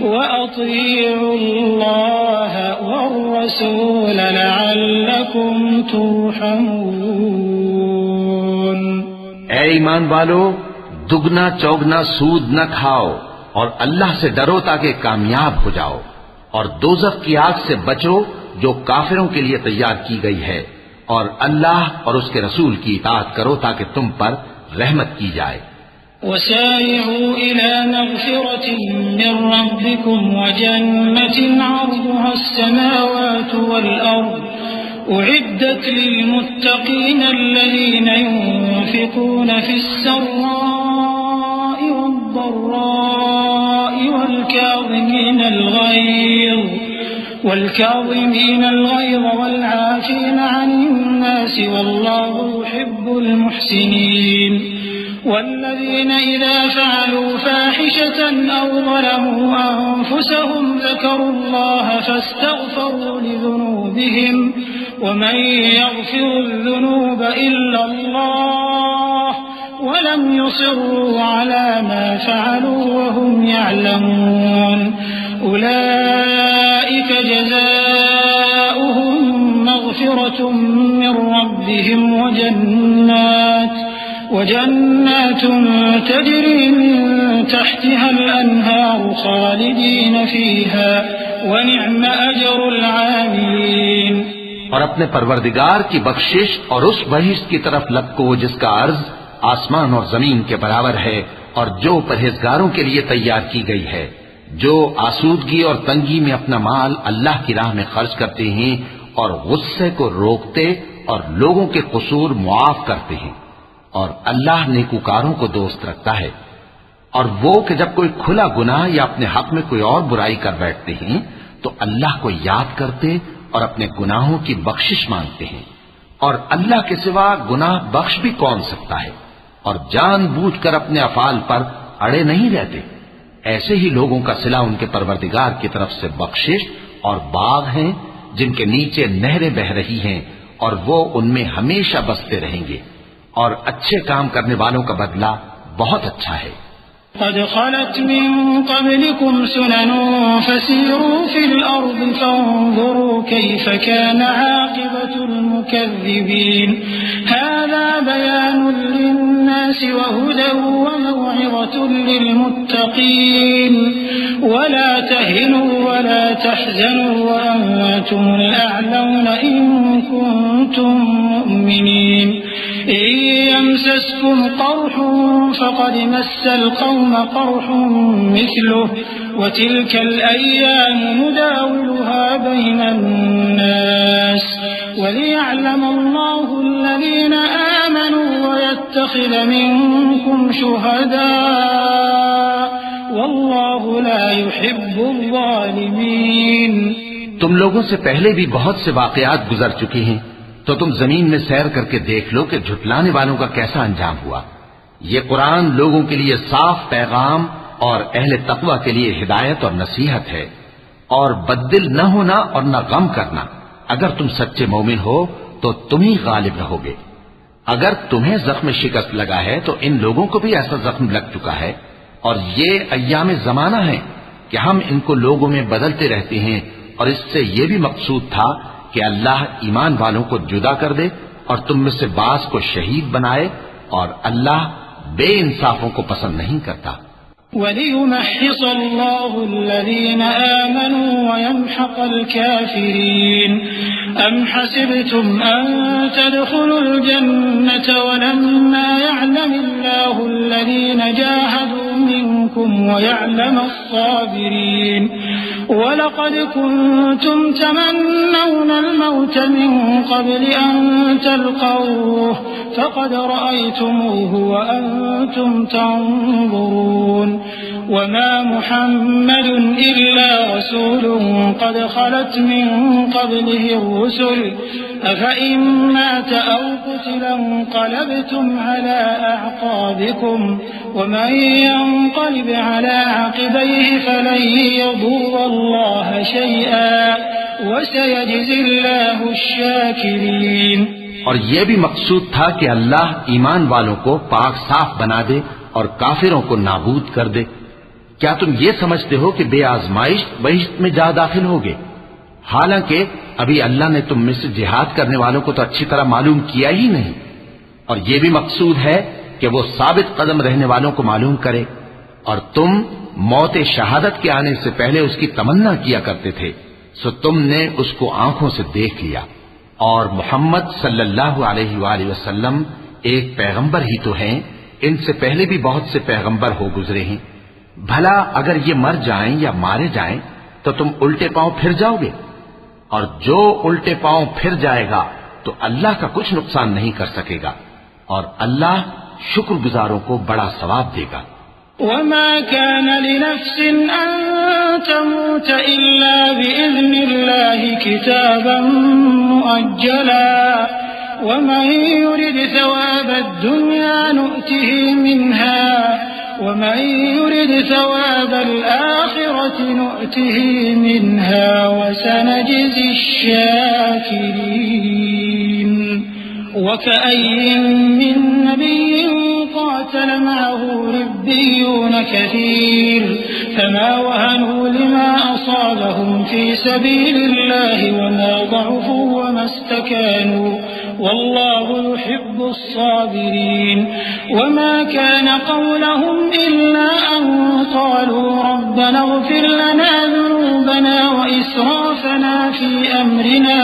وأطيعوا الله والرسول لعلكم ترحمون۔ اے ایمان والو، دگنا چوگنا سود نہ کھاؤ اور اللہ سے ڈرو تاکہ کامیاب ہو جاؤ، اور دوزخ کی آگ سے بچو جو کافروں کے لیے تیار کی گئی ہے، اور اللہ اور اس کے رسول کی اطاعت کرو تاکہ تم پر رحمت کی جائے۔ وسارعوا إلى مغفرة من ربكم وجنة عرضها السماوات والأرض أعدت للمتقين الذين ينفقون في السراء والضراء والكاظمين الغيظ والعافين عن الناس والله يحب المحسنين والذين إذا فعلوا فاحشة أو ظلموا أنفسهم ذكروا الله فاستغفروا لذنوبهم ومن يغفر الذنوب إلا الله ولم يصروا على ما فعلوا وهم يعلمون أولئك جزاؤهم مغفرة من ربهم وجنات تجري من تحتها الأنهار خالدين فيها ونعم أجر العاملين. اور اپنے پروردگار کی بخشش اور اس بہشت کی طرف لپکو جس کا عرض آسمان اور زمین کے برابر ہے اور جو پرہیزگاروں کے لیے تیار کی گئی ہے، جو آسودگی اور تنگی میں اپنا مال اللہ کی راہ میں خرچ کرتے ہیں اور غصے کو روکتے اور لوگوں کے قصور معاف کرتے ہیں، اور اللہ نیکوکاروں کو دوست رکھتا ہے. اور وہ کہ جب کوئی کھلا گناہ یا اپنے حق میں کوئی اور برائی کر بیٹھتے ہیں تو اللہ کو یاد کرتے اور اپنے گناہوں کی بخشش مانگتے ہیں، اور اللہ کے سوا گناہ بخش بھی کون سکتا ہے، اور جان بوجھ کر اپنے افعال پر اڑے نہیں رہتے. ایسے ہی لوگوں کا صلہ ان کے پروردگار کی طرف سے بخشش اور باغ ہیں جن کے نیچے نہریں بہ رہی ہیں اور وہ ان میں ہمیشہ بستے رہیں گے، اور اچھے کام کرنے والوں کا بدلہ بہت اچھا ہے. قد خلت من قبلكم سنن فسيروا في الأرض فانظروا كيف كان عاقبة المكذبين. هذا بيان للناس وهدى وموعظة للمتقين. ولا تهنوا ولا تحزنوا وأنتم الأعلون إن كنتم مؤمنين. إن يمسسكم قرح فقد مس القوم قرح مثله وتلك الأيام نداولها بين الناس وليعلم الله الذين آمنوا ويتخذ منكم شهداء والله لا يحب الظالمين. تم لوگوں سے پہلے بھی بہت سے واقعات گزر چکے ہیں، تو تم زمین میں سیر کر کے دیکھ لو کہ جھٹلانے والوں کا کیسا انجام ہوا. یہ قرآن لوگوں کے لیے صاف پیغام اور اہل تقوی کے لیے ہدایت اور نصیحت ہے. اور بددل نہ ہونا اور نہ غم کرنا. اگر تم سچے مومن ہو تو تم ہی غالب رہو گے. اگر تمہیں زخم شکست لگا ہے تو ان لوگوں کو بھی ایسا زخم لگ چکا ہے، اور یہ ایام زمانہ ہے کہ ہم ان کو لوگوں میں بدلتے رہتے ہیں. اور اس سے یہ بھی مقصود تھا کہ اللہ ایمان والوں کو جدا کر دے اور تم میں سے بعض کو شہید بنائے، اور اللہ بے انصافوں کو پسند نہیں کرتا. وَلِيُمَحِّصَ اللَّهُ الَّذِينَ آمَنُوا وَيَمْحَقَ الْكَافِرِينَ. أَمْ حَسِبْتُمْ أَن تَدْخُلُوا الْجَنَّةَ وَلَمَّا يَعْلَمِ اللَّهُ الَّذِينَ جَاهَدُوا مِنكُمْ وَيَعْلَمَ الصَّابِرِينَ. وَلَقَدْ كُنتُمْ تَمَنَّوْنَ الْمَوْتَ مِن قَبْلِ أَن تَلْقَوْهُ فَقَدْ رَأَيْتُمُوهُ وَأَنتُمْ تَنظُرُونَ. وَمَا مُحَمَّدٌ إِلَّا رَسُولٌ قَدْ خَلَتْ مِن قَبْلِهِ الرُّسُلُ أَفَإِن مَّاتَ أَوْ قُتِلَ انقَلَبْتُمْ عَلَىٰ أَعْقَابِكُمْ وَمَن يَنقَلِبْ عَلَىٰ عَقِبَيْهِ فَلَن يَضُرَّ اللَّهَ شَيْئًا وَسَيَجْزِي اللَّهُ الشَّاكِرِينَ. اور یہ بھی مقصود تھا کہ اللہ ایمان والوں کو پاک صاف بنا دے اور کافروں کو نابود کر دے. کیا تم یہ سمجھتے ہو کہ بے آزمائش بہشت میں جا داخل ہوگے؟ حالانکہ ابھی اللہ نے تم میں سے جہاد کرنے والوں کو تو اچھی طرح معلوم کیا ہی نہیں. اور یہ بھی مقصود ہے کہ وہ ثابت قدم رہنے والوں کو معلوم کرے. اور تم موت شہادت کے آنے سے پہلے اس کی تمنا کیا کرتے تھے، سو تم نے اس کو آنکھوں سے دیکھ لیا. اور محمد صلی اللہ علیہ وآلہ وسلم ایک پیغمبر ہی تو ہیں، ان سے پہلے بھی بہت سے پیغمبر ہو گزرے ہیں. بھلا اگر یہ مر جائیں یا مارے جائیں تو تم الٹے پاؤں پھر جاؤ گے؟ اور جو الٹے پاؤں پھر جائے گا تو اللہ کا کچھ نقصان نہیں کر سکے گا، اور اللہ شکر گزاروں کو بڑا ثواب دے گا. وما كان لنفس أن تموت إلا بإذن الله كتابا مؤجلا ومن يرد ثواب الدنيا نؤته منها ومن يرد ثواب الآخرة نؤته منها وسنجزي الشاكرين وكأي من نبي قاتل معه ربيون كثير فما وهنوا لما أصابهم في سبيل الله وما ضعفوا وما استكانوا والله يحب الصابرين وما كان قولهم إلا أن قالوا ربنا اغفر لنا ذنوبنا وإسرافنا في أمرنا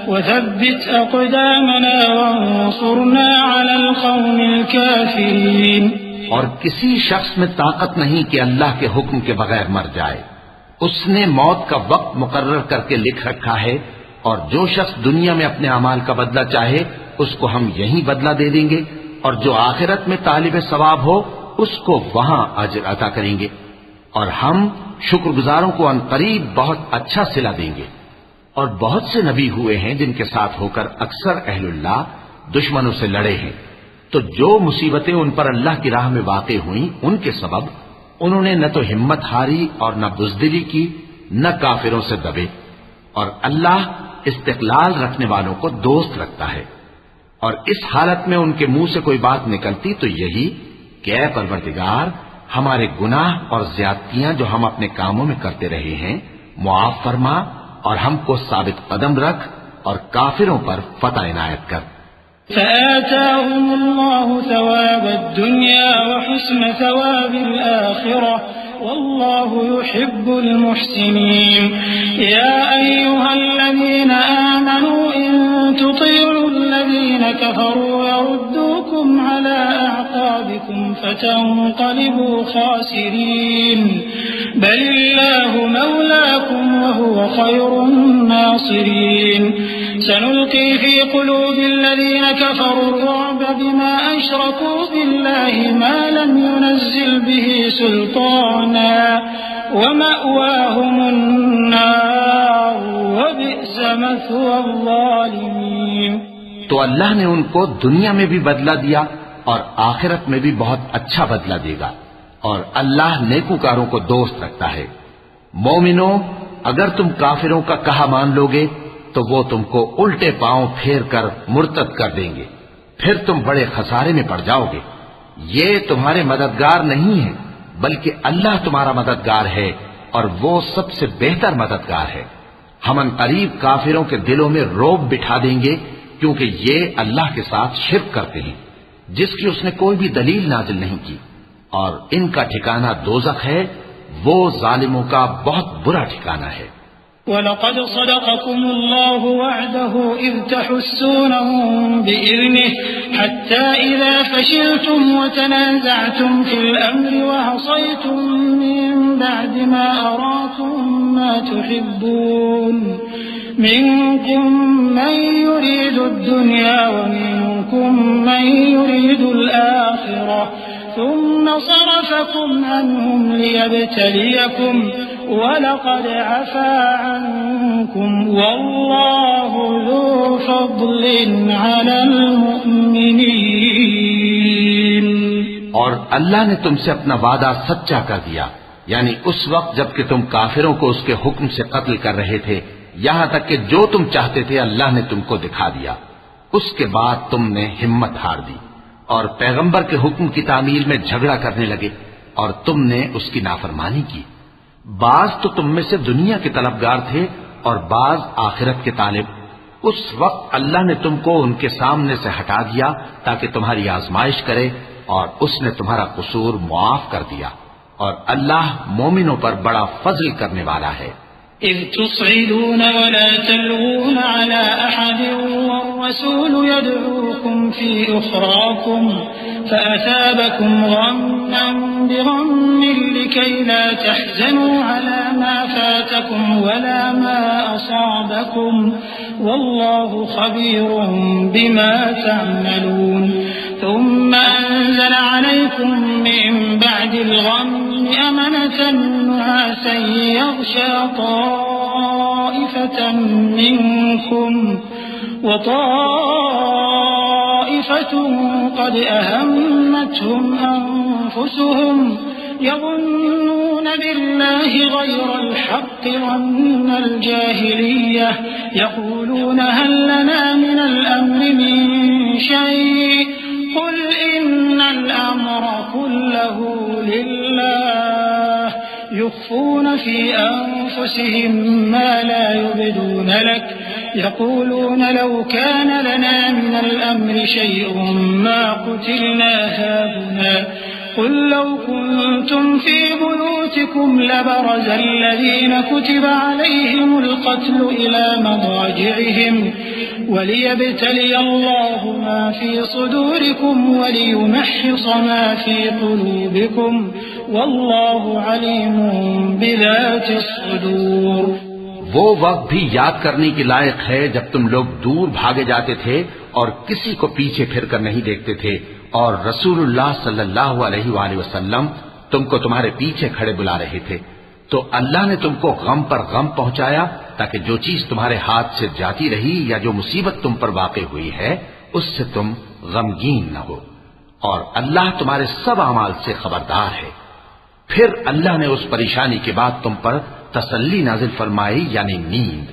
وثبت أقدامنا وانصرنا على القوم الكافرين. اور کسی شخص میں طاقت نہیں کہ اللہ کے حکم کے بغیر مر جائے. اس نے موت کا وقت مقرر کر کے لکھ رکھا ہے، اور جو شخص دنیا میں اپنے اعمال کا بدلہ چاہے اس کو ہم یہی بدلہ دے دیں گے، اور جو آخرت میں طالب ثواب ہو اس کو وہاں اجر عطا کریں گے، اور ہم شکر گزاروں کو عنقریب بہت اچھا صلہ دیں گے. اور بہت سے نبی ہوئے ہیں جن کے ساتھ ہو کر اکثر اہل اللہ دشمنوں سے لڑے ہیں، تو جو مصیبتیں ان پر اللہ کی راہ میں واقع ہوئیں ان کے سبب انہوں نے نہ تو ہمت ہاری اور نہ بزدلی کی، نہ کافروں سے دبے. اور اللہ استقلال رکھنے والوں کو دوست رکھتا ہے. اور اس حالت میں ان کے منہ سے کوئی بات نکلتی تو یہی کہ اے پروردگار، ہمارے گناہ اور زیادتیاں جو ہم اپنے کاموں میں کرتے رہے ہیں معاف فرما، اور ہم کو ثابت قدم رکھ اور کافروں پر فتح عنایت کر. فآتاهم الله ثواب الدنيا وحسن ثواب الآخرة والله يحب المحسنين. يا أيها الذين آمنوا إن تطيعوا الذين كفروا يردوكم على أعقابكم فتنقلبوا خاسرين بل الله مولاكم وهو خير الناصرين. سنلقي في قلوب الذين كفروا الرعب بما أشركوا بالله ما لم ينزل به سلطانا ومأواهم النار وبئس مثوى الظالمين. تو اللہ نے ان کو دنیا میں بھی بدلہ دیا اور آخرت میں بھی بہت اچھا بدلہ دے گا، اور اللہ نیکوکاروں کو دوست رکھتا ہے. مومنو، اگر تم کافروں کا کہا مان لوگے تو وہ تم کو الٹے پاؤں پھیر کر مرتد کر دیں گے، پھر تم بڑے خسارے میں پڑ جاؤ گے. یہ تمہارے مددگار نہیں ہے بلکہ اللہ تمہارا مددگار ہے، اور وہ سب سے بہتر مددگار ہے. ہم عنقریب کافروں کے دلوں میں رعب بٹھا دیں گے کیونکہ یہ اللہ کے ساتھ شرک کرتے ہیں جس کی اس نے کوئی بھی دلیل نازل نہیں کی، اور ان کا ٹھکانہ دوزخ ہے، وہ ظالموں کا بہت برا ٹھکانہ ہے. وَلَقَدْ صَدَقَكُمُ اللَّهُ وَعْدَهُ إِذْ تَحُسُّونَهُم بِإِذْنِهِ حَتَّى إِذَا فَشِلْتُمْ وَتَنَازَعْتُمْ فِي الْأَمْرِ وَعَصَيْتُم مِّن بَعْدِ مَا أَرَاكُم مَّا تُحِبُّونَ مِنكُم مَّن يُرِيدُ الدُّنْيَا وَمِنكُم مَّن يُرِيدُ الْآخِرَةَ ثُمَّ صَرَفَكُمْ عَنْهُمْ لِيَبْتَلِيَكُمْ وَلَقَدْ عَفَا عَنْكُمْ وَاللَّهُ ذُو فَضْلٍ عَلَى الْمُؤْمِنِينَ. اور اللہ نے تم سے اپنا وعدہ سچا کر دیا، یعنی اس وقت جب کہ تم کافروں کو اس کے حکم سے قتل کر رہے تھے، یہاں تک کہ جو تم چاہتے تھے اللہ نے تم کو دکھا دیا. اس کے بعد تم نے ہمت ہار دی اور پیغمبر کے حکم کی تعمیل میں جھگڑا کرنے لگے، اور تم نے اس کی نافرمانی کی. بعض تو تم میں سے دنیا کے طلبگار تھے اور بعض آخرت کے طالب. اس وقت اللہ نے تم کو ان کے سامنے سے ہٹا دیا تاکہ تمہاری آزمائش کرے، اور اس نے تمہارا قصور معاف کر دیا، اور اللہ مومنوں پر بڑا فضل کرنے والا ہے. إذ تصعدون ولا تلوون على أحد والرسول يدعوكم في أخراكم فأثابكم غما بغم لكي لا تحزنوا على ما فاتكم ولا ما أصابكم والله خبير بما تعملون. ثم أنزل عليكم من بعد الغم أمنة نعاسا يغشى طائفة طائفة منكم وطائفة قد أهمتهم أنفسهم يظنون بالله غير الحق ظن الجاهلية يقولون هل لنا من الأمر من شيء قل إن الأمر كله لله يخفون في أنفسهم ما لا يبدون لك يقولون لو كان لنا من الأمر شيء ما قتلنا هاهنا قل لو كنتم في بيوتكم لبرز الذين كتب عليهم القتل إلى مضاجعهم وليبتلي الله ما في صدوركم وليمحص ما في قلوبكم والله عليم بذات الصدور. وہ وقت بھی یاد کرنے کے لائق ہے جب تم لوگ دور بھاگے جاتے تھے اور کسی کو پیچھے پھر کر نہیں دیکھتے تھے اور رسول اللہ صلی اللہ علیہ وآلہ وسلم تم کو تمہارے پیچھے کھڑے بلا رہے تھے تو اللہ نے تم کو غم پر غم پہنچایا تاکہ جو چیز تمہارے ہاتھ سے جاتی رہی یا جو مصیبت تم پر واقع ہوئی ہے اس سے تم غمگین نہ ہو اور اللہ تمہارے سب اعمال سے خبردار ہے. پھر اللہ نے اس پریشانی کے بعد تم پر تسلی نازل فرمائی یعنی نیند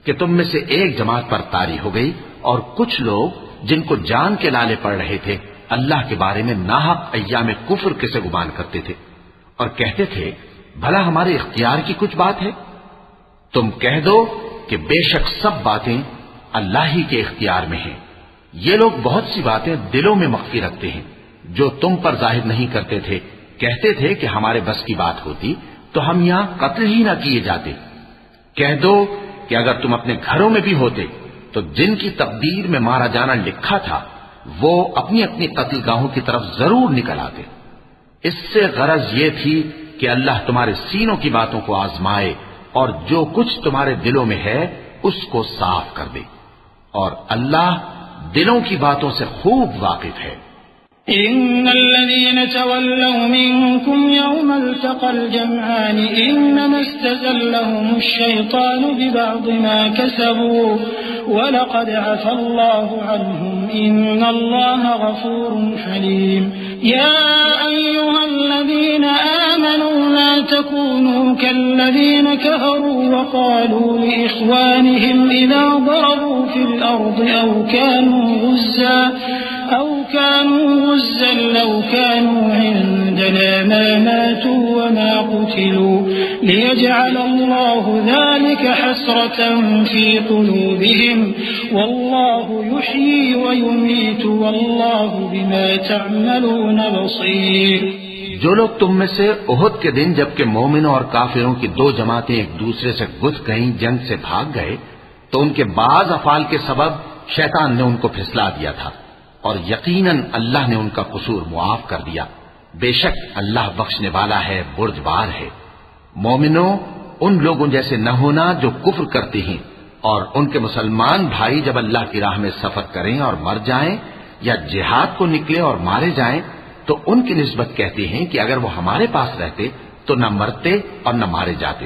کہ تم میں سے ایک جماعت پر طاری ہو گئی اور کچھ لوگ جن کو جان کے لالے پڑ رہے تھے اللہ کے بارے میں ناحق ایام کفر کے سے گمان کرتے تھے اور کہتے تھے بھلا ہمارے اختیار کی کچھ بات ہے. تم کہہ دو کہ بے شک سب باتیں اللہ ہی کے اختیار میں ہیں. یہ لوگ بہت سی باتیں دلوں میں مخفی رکھتے ہیں جو تم پر ظاہر نہیں کرتے تھے. کہتے تھے کہ ہمارے بس کی بات ہوتی تو ہم یہاں قتل ہی نہ کیے جاتے. کہہ دو کہ اگر تم اپنے گھروں میں بھی ہوتے تو جن کی تقدیر میں مارا جانا لکھا تھا وہ اپنی اپنی قتل گاہوں کی طرف ضرور نکل آتے. اس سے غرض یہ تھی کہ اللہ تمہارے سینوں کی باتوں کو آزمائے اور جو کچھ تمہارے دلوں میں ہے اس کو صاف کر دے اور اللہ دلوں کی باتوں سے خوب واقف ہے. إن الذين تولوا منكم يوم التقى الجمعان إنما استزلهم الشيطان ببعض ما كسبوا ولقد عفى الله عنهم إن الله غفور حليم. يا أيها الذين آمنوا لا تكونوا كالذين كفروا وقالوا لإخوانهم إذا ضربوا في الأرض أو كانوا غزا لو كانوا عندنا ما ماتوا وما قتلوا ليجعل الله ذلك حسرة في قلوبهم والله يحيي ويميت والله بما تعملون بصير. جو لوگ تم میں سے احد کے دن جبکہ مومنوں اور کافروں کی دو جماعتیں ایک دوسرے سے گھس گئیں جنگ سے بھاگ گئے تو ان کے بعض افعال کے سبب شیطان نے ان کو پھسلا دیا تھا اور یقیناً اللہ نے ان کا قصور معاف کر دیا. بے شک اللہ بخشنے والا ہے بردبار ہے. مومنوں ان لوگوں جیسے نہ ہونا جو کفر کرتے ہیں اور ان کے مسلمان بھائی جب اللہ کی راہ میں سفر کریں اور مر جائیں یا جہاد کو نکلے اور مارے جائیں تو ان کی نسبت کہتے ہیں کہ اگر وہ ہمارے پاس رہتے تو نہ مرتے اور نہ مارے جاتے.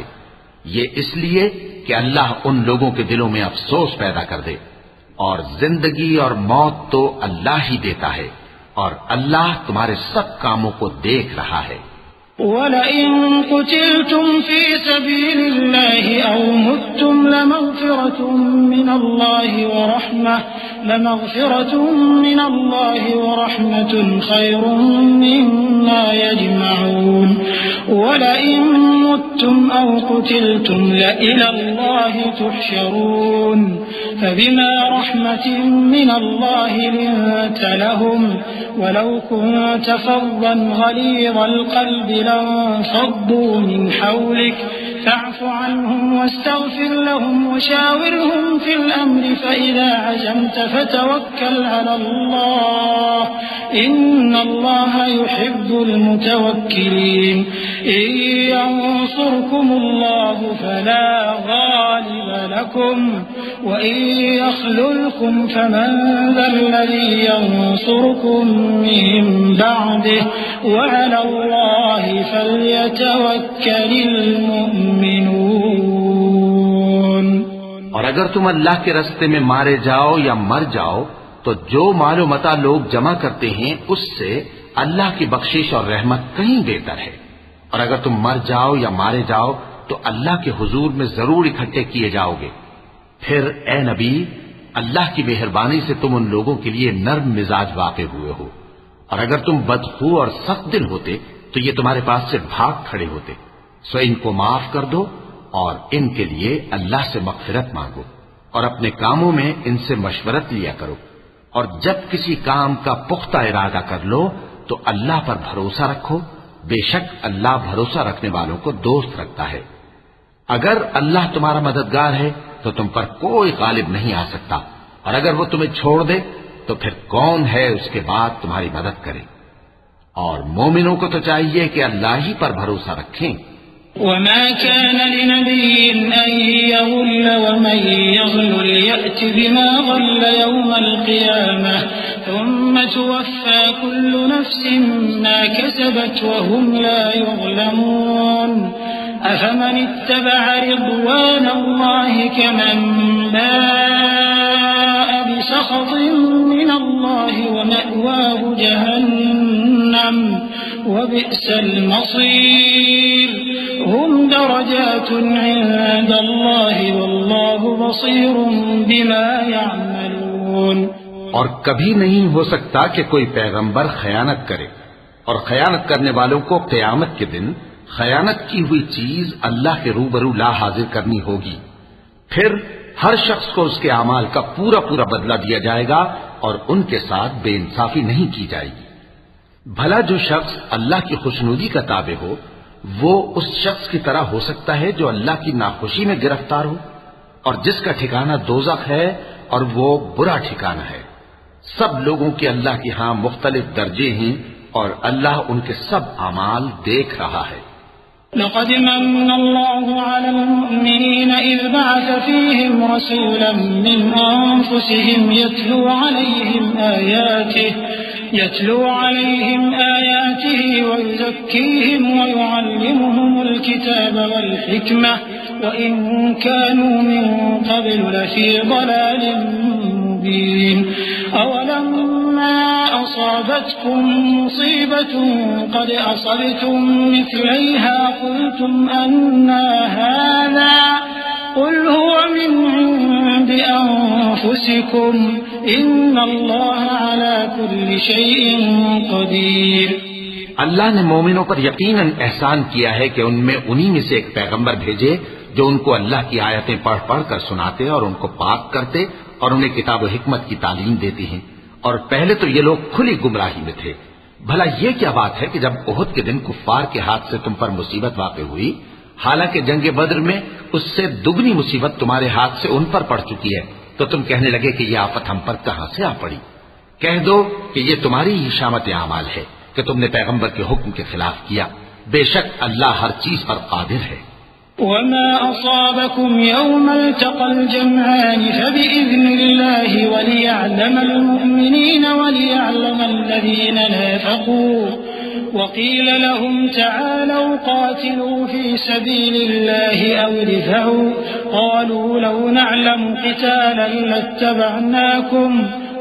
یہ اس لیے کہ اللہ ان لوگوں کے دلوں میں افسوس پیدا کر دے اور زندگی اور موت تو اللہ ہی دیتا ہے اور اللہ تمہارے سب کاموں کو دیکھ رہا ہے. وَلَئِن قُتِلْتُمْ فِي سَبِيلِ اللَّهِ أَوْ مُتُّمْ لَمَغْفِرَةٌ مِّنَ اللَّهِ وَرَحْمَةٌ خَيْرٌ مِّمَّا يَجْمَعُونَ. وَلَئِن مُتُّمْ أَوْ قُتِلْتُمْ لَإِلَى اللَّهِ تُحْشَرُونَ. فَبِمَا رَحْمَةٍ مِّنَ اللَّهِ لِنتَ لَهُمْ وَلَوْ كُنتَ فَظًّا غَلِيظَ الْقَلْبِ لانفضوا من حولك فاعف عنهم واستغفر لهم وشاورهم في الأمر فإذا عزمت فتوكل على الله إن الله يحب المتوكلين. إن ينصركم الله فلا غالب لكم وإن يخذلكم فمن ذا الذي ينصركم من بعده وعلى الله فليتوكل المؤمنون. اور اگر تم اللہ کے رستے میں مارے جاؤ یا مر جاؤ تو جو مال و متاع لوگ جمع کرتے ہیں اس سے اللہ کی بخشش اور رحمت کہیں بہتر ہے، اور اگر تم مر جاؤ یا مارے جاؤ تو اللہ کے حضور میں ضرور اکٹھے کیے جاؤ گے۔ پھر اے نبی، اللہ کی مہربانی سے تم ان لوگوں کے لیے نرم مزاج واقع ہوئے ہو، اور اگر تم بدخو اور سخت دل ہوتے تو یہ تمہارے پاس سے بھاگ کھڑے ہوتے، سو ان کو معاف کر دو اور ان کے لیے اللہ سے مغفرت مانگو، اور اپنے کاموں میں ان سے مشورت لیا کرو، اور جب کسی کام کا پختہ ارادہ کر لو تو اللہ پر بھروسہ رکھو، بے شک اللہ بھروسہ رکھنے والوں کو دوست رکھتا ہے۔ اگر اللہ تمہارا مددگار ہے تو تم پر کوئی غالب نہیں آ سکتا، اور اگر وہ تمہیں چھوڑ دے تو پھر کون ہے اس کے بعد تمہاری مدد کرے؟ اور مومنوں کو تو چاہیے کہ اللہ ہی پر بھروسہ رکھیں۔ وما كان لنبي أن يغل ومن يغل يأت بما غل يوم القيامة ثم توفى كل نفس ما كسبت وهم لا يظلمون أفمن اتبع رضوان الله كمن باء بسخط من الله ومأواه جهنم وبئس المصير هم درجات عند الله والله بصير بما يعملون۔ اور کبھی نہیں ہو سکتا کہ کوئی پیغمبر خیانت کرے، اور خیانت کرنے والوں کو قیامت کے دن خیانت کی ہوئی چیز اللہ کے روبرو لا حاضر کرنی ہوگی، پھر ہر شخص کو اس کے اعمال کا پورا پورا بدلہ دیا جائے گا اور ان کے ساتھ بے انصافی نہیں کی جائے گی۔ بھلا جو شخص اللہ کی خوشنودی کا تابع ہو وہ اس شخص کی طرح ہو سکتا ہے جو اللہ کی ناخوشی میں گرفتار ہو، اور جس کا ٹھکانہ دوزخ ہے اور وہ برا ٹھکانہ ہے۔ سب لوگوں کے اللہ کے ہاں مختلف درجے ہیں اور اللہ ان کے سب اعمال دیکھ رہا ہے۔ لقد من الله على المؤمنين إذ بعث فيهم رسولا من أنفسهم يتلو عليهم آياته ويزكيهم ويعلمهم الكتاب والحكمة وإن كانوا من قبل لفي ضلال مبين أولما أصابتكم مصيبة قد أصبتم مثليها قلتم أنى هذا قل هو من عند أنفسكم إن الله على كل شيء قدير۔ اللہ نے مومنوں پر یقیناً احسان کیا ہے کہ ان میں انہی میں سے ایک پیغمبر بھیجے جو ان کو اللہ کی آیتیں پڑھ پڑھ کر سناتے اور ان کو پاک کرتے اور انہیں کتاب و حکمت کی تعلیم دیتی ہیں، اور پہلے تو یہ لوگ کھلی گمراہی میں تھے۔ بھلا یہ کیا بات ہے کہ جب احد کے دن کفار کے ہاتھ سے تم پر مصیبت واقع ہوئی، حالانکہ جنگ بدر میں اس سے دگنی مصیبت تمہارے ہاتھ سے ان پر پڑ چکی ہے، تو تم کہنے لگے کہ یہ آفت ہم پر کہاں سے آ پڑی؟ کہہ دو کہ یہ تمہاری ہی شامت اعمال ہے کہ تم نے پیغمبر کے حکم کے خلاف کیا، بے شک اللہ ہر چیز پر قادر ہے۔ وما أصابكم يوم التقى الجمعان فبإذن الله وليعلم المؤمنين وليعلم الذين نافقوا وقيل لهم تعالوا قاتلوا في سبيل الله أو ادفعوا قالوا لو نعلم قتالا لاتبعناكم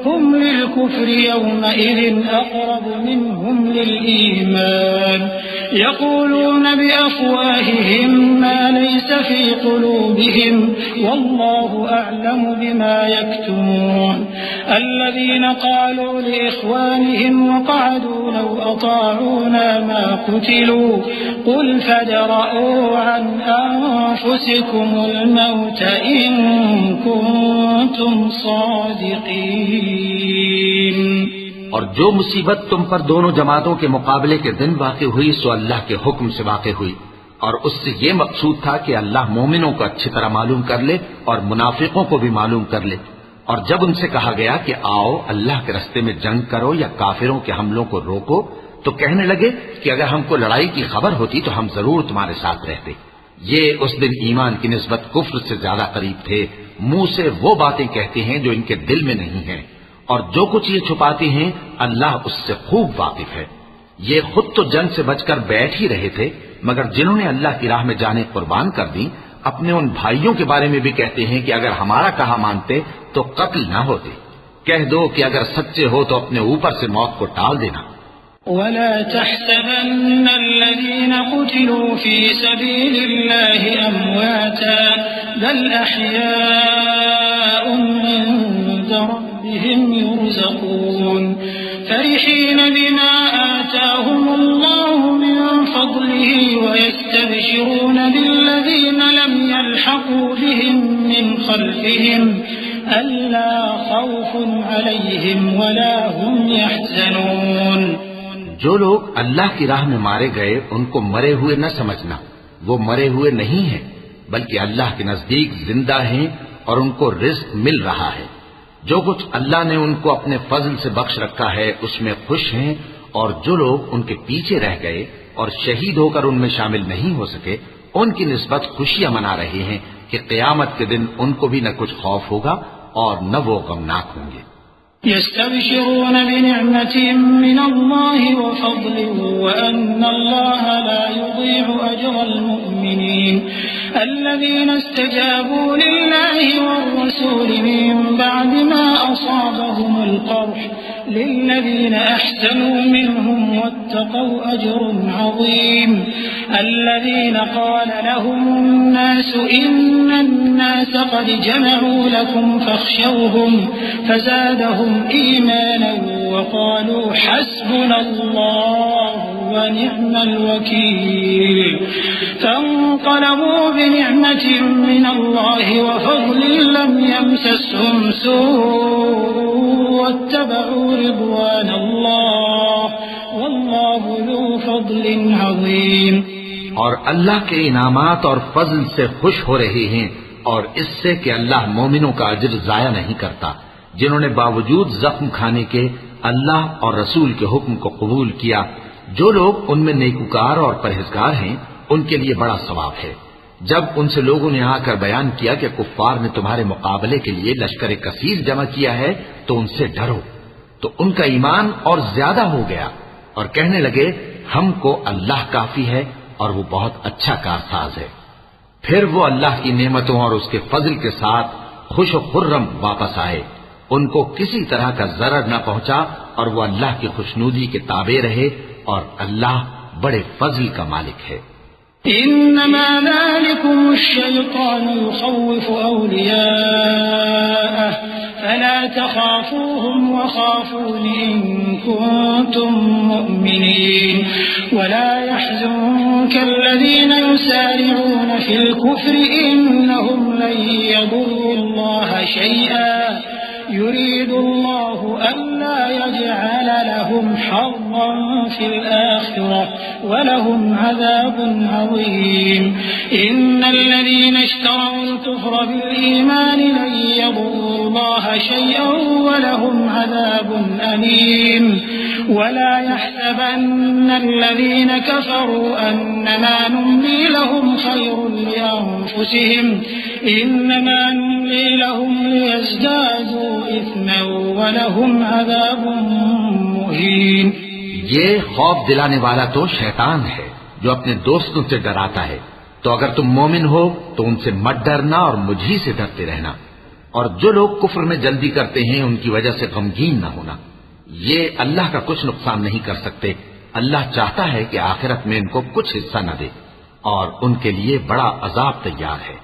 هم للكفر يومئذ أقرب منهم للإيمان يقولون بأفواههم ما ليس في قلوبهم والله أعلم بما يكتمون الذين قالوا لإخوانهم وقعدوا لو أطاعونا ما قتلوا قل فادرءوا عن أنفسكم الموت إن كنتم صادقين۔ اور جو مصیبت تم پر دونوں جماعتوں کے مقابلے کے دن واقع ہوئی سو اللہ کے حکم سے واقع ہوئی، اور اس سے یہ مقصود تھا کہ اللہ مومنوں کو اچھی طرح معلوم کر لے اور منافقوں کو بھی معلوم کر لے۔ اور جب ان سے کہا گیا کہ آؤ اللہ کے رستے میں جنگ کرو یا کافروں کے حملوں کو روکو، تو کہنے لگے کہ اگر ہم کو لڑائی کی خبر ہوتی تو ہم ضرور تمہارے ساتھ رہتے۔ یہ اس دن ایمان کی نسبت کفر سے زیادہ قریب تھے، منہ سے وہ باتیں کہتے ہیں جو ان کے دل میں نہیں ہیں، اور جو کچھ یہ چھپاتے ہیں اللہ اس سے خوب واقف ہے۔ یہ خود تو جنگ سے بچ کر بیٹھ ہی رہے تھے، مگر جنہوں نے اللہ کی راہ میں جانیں قربان کر دیں، اپنے ان بھائیوں کے بارے میں بھی کہتے ہیں کہ اگر ہمارا کہا مانتے تو قتل نہ ہوتے. کہہ دو کہ اگر سچے ہو تو اپنے اوپر سے موت کو ٹال دینا. ولا تحسبن الذين قتلوا في سبيل الله أمواتا بل أحياء عند ربهم يرزقون فرحين بما آتاهم الله من فضله ويستبشرون بالذين لم يلحقوا بهم من خلفهم ألا خوف عليهم ولا هم يحزنون. جو لوگ اللہ کی راہ میں مارے گئے ان کو مرے ہوئے نہ سمجھنا، وہ مرے ہوئے نہیں ہیں بلکہ اللہ کے نزدیک زندہ ہیں اور ان کو رزق مل رہا ہے. جو کچھ اللہ نے ان کو اپنے فضل سے بخش رکھا ہے اس میں خوش ہیں، اور جو لوگ ان کے پیچھے رہ گئے اور شہید ہو کر ان میں شامل نہیں ہو سکے ان کی نسبت خوشیاں منا رہے ہیں کہ قیامت کے دن ان کو بھی نہ کچھ خوف ہوگا اور نہ وہ غمناک ہوں گے. يستبشرون بنعمة من الله وفضل وأن الله لا يضيع أجر المؤمنين الذين استجابوا لله والرسول من بعد ما أصابهم القرح للذين أحسنوا منهم واتقوا أجر عظيم. الذين قال لهم الناس إن الناس قد جمعوا لكم فاخشوهم فزادهم إيمانا وقالوا حسبنا الله ونعم الوكيل. فانقلبوا بنعمة من الله وفضل لم يمسسهم سوء واتبعوا رضوان الله والله ذو فضل عظيم. اور اللہ کے انعامات اور فضل سے خوش ہو رہے ہیں اور اس سے کہ اللہ مومنوں کا اجر ضائع نہیں کرتا جنہوں نے باوجود زخم کھانے کے اللہ اور رسول کے حکم کو قبول کیا. جو لوگ ان میں نیکوکار اور پرہیزگار ہیں ان کے لیے بڑا ثواب ہے. جب ان سے لوگوں نے آ کر بیان کیا کہ کفار نے تمہارے مقابلے کے لیے لشکر کثیر جمع کیا ہے تو ان سے ڈرو، تو ان کا ایمان اور زیادہ ہو گیا اور کہنے لگے ہم کو اللہ کافی ہے اور وہ بہت اچھا کارساز ہے. پھر وہ اللہ کی نعمتوں اور اس کے فضل کے ساتھ خوش و خرم واپس آئے. ان کو کسی طرح کا ضرر نہ پہنچا اور وہ اللہ کی خوشنودی کے تابع رہے اور اللہ بڑے فضل کا مالک ہے. إنما ذلكم الشيطان يخوف أولياءه فلا تخافوهم وخافون إن كنتم مؤمنين ولا يحزنك الذين يسارعون في الكفر إنهم لن يضروا الله شيئا يريد الله ألا يجعل لهم حظا في الآخرة ولهم عذاب عظيم. إن الذين اشتروا الكفر بالإيمان لن يضروا الله شيئا ولهم عذاب أليم. ولا يحسبن الذين كفروا أنما نملي لهم خير لأنفسهم إنما نملي لهم ليزدادوا إثما ولهم عذاب مهين. یہ خوف دلانے والا تو شیطان ہے جو اپنے دوستوں سے ڈراتا ہے. تو اگر تم مومن ہو تو ان سے مت ڈرنا اور مجھی سے ڈرتے رہنا. اور جو لوگ کفر میں جلدی کرتے ہیں ان کی وجہ سے غمگین نہ ہونا. یہ اللہ کا کچھ نقصان نہیں کر سکتے. اللہ چاہتا ہے کہ آخرت میں ان کو کچھ حصہ نہ دے اور ان کے لیے بڑا عذاب تیار ہے.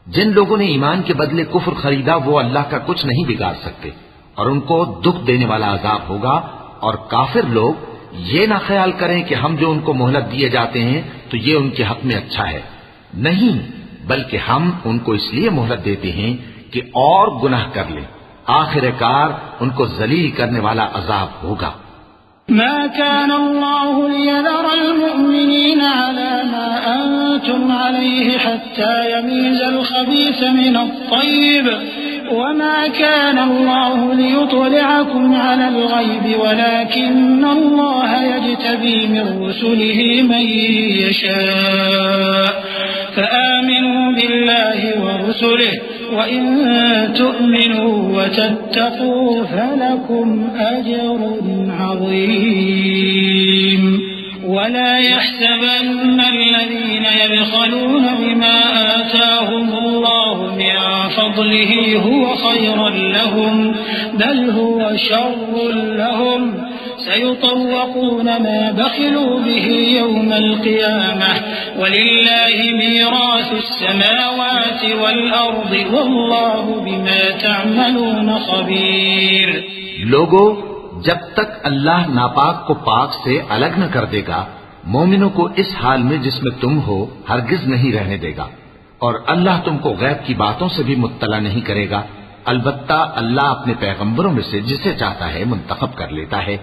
جن لوگوں نے ایمان کے بدلے کفر خریدا وہ اللہ کا کچھ نہیں بگاڑ سکتے اور ان کو دکھ دینے والا عذاب ہوگا. اور کافر لوگ یہ نہ خیال کریں کہ ہم جو ان کو مہلت دیے جاتے ہیں تو یہ ان کے حق میں اچھا ہے. نہیں، بلکہ ہم ان کو اس لیے مہلت دیتے ہیں کہ اور گناہ کر لیں. آخر کار ان کو ذلیل کرنے والا عذاب ہوگا. ما كان الله ليذر المؤمنين على ما أنتم عليه حتى يميز الخبيث من الطيب وما كان الله ليطلعكم على الغيب ولكن الله يجتبي من رسله من يشاء فآمنوا بالله ورسله وإن تؤمنوا وتتقوا فلكم أجر عظيم. ولا يحسبن الذين يبخلون بما آتاهم الله من فضله هو خيرا لهم بل هو شر لهم سيطوقون ما بخلوا به يوم القيامة ولله ميراث السماوات والأرض والله بما تعملون خبير. لوگو، جب تک اللہ ناپاک کو پاک سے الگ نہ کر دے گا، مومنوں کو اس حال میں جس میں تم ہو ہرگز نہیں رہنے دے گا، اور اللہ تم کو غیب کی باتوں سے بھی مطلع نہیں کرے گا. البتہ اللہ اپنے پیغمبروں میں سے جسے چاہتا ہے منتخب کر لیتا ہے.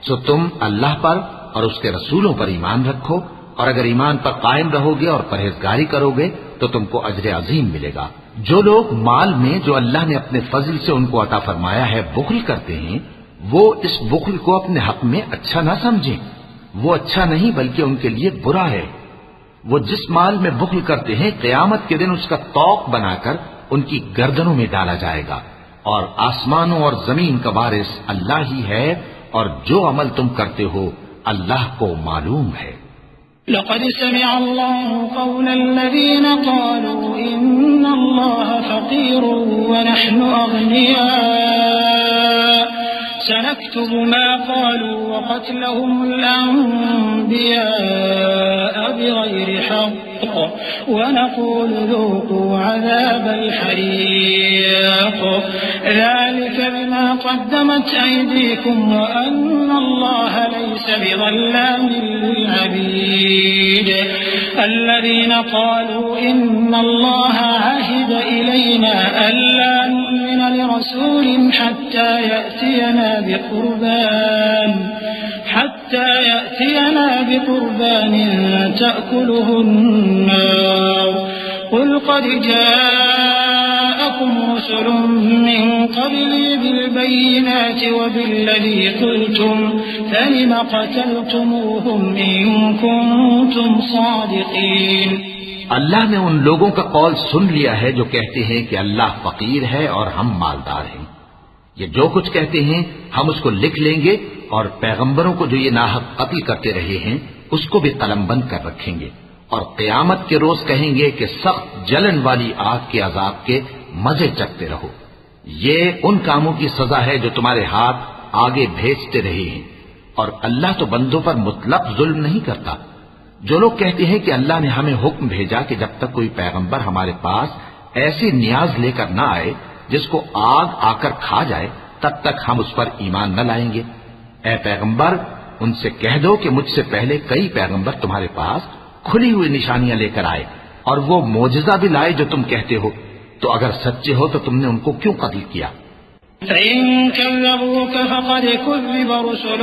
سو تم اللہ پر اور اس کے رسولوں پر ایمان رکھو، اور اگر ایمان پر قائم رہو گے اور پرہیزگاری کرو گے تو تم کو اجر عظیم ملے گا. جو لوگ مال میں جو اللہ نے اپنے فضل سے ان کو عطا فرمایا ہے بخل کرتے ہیں، وہ اس بخل کو اپنے حق میں اچھا نہ سمجھیں. وہ اچھا نہیں بلکہ ان کے لیے برا ہے. وہ جس مال میں بخل کرتے ہیں قیامت کے دن اس کا طوق بنا کر ان کی گردنوں میں ڈالا جائے گا. اور آسمانوں اور زمین کا وارث اللہ ہی ہے، اور جو عمل تم کرتے ہو اللہ کو معلوم ہے. لقد سمع الله قول الذين قالوا إن الله فقير ونحن أغنياء سنكتب ما قالوا وقتلهم الأنبياء بغير حق ونقول ذوقوا عذاب الحريق ذلك بما قدمت أيديكم وأن الله ليس بظلام للعبيد. الذين قالوا إن الله عهد إلينا ألا نؤمن لرسول حتى يأتينا بقربان تأكله النار قل قد جاءكم رسل من قبلي بالبينات وبالذي قلتم فلم قتلتموهم إن كنتم صادقين. اللہ نے ان لوگوں کا قول سن لیا ہے جو کہتے ہیں کہ اللہ فقیر ہے اور ہم مالدار ہیں. یہ جو کچھ کہتے ہیں ہم اس کو لکھ لیں گے، اور پیغمبروں کو جو یہ ناحق قتل کرتے رہے ہیں اس کو بھی قلم بند کر رکھیں گے، اور قیامت کے روز کہیں گے کہ سخت جلن والی آگ کے عذاب کے مزے چکتے رہو. یہ ان کاموں کی سزا ہے جو تمہارے ہاتھ آگے بھیجتے رہے ہیں، اور اللہ تو بندوں پر مطلق ظلم نہیں کرتا. جو لوگ کہتے ہیں کہ اللہ نے ہمیں حکم بھیجا کہ جب تک کوئی پیغمبر ہمارے پاس ایسی نیاز لے کر نہ آئے جس کو آگ آ کر کھا جائے تب تک ہم اس پر ایمان نہ لائیں گے. اے پیغمبر، ان سے کہہ دو کہ مجھ سے پہلے کئی پیغمبر تمہارے پاس کھلی ہوئی نشانیاں لے کر آئے اور وہ معجزہ بھی لائے جو تم کہتے ہو، تو اگر سچے ہو تو تم نے ان کو کیوں قتل کیا؟ فإن كذبوك فقد كذب رسل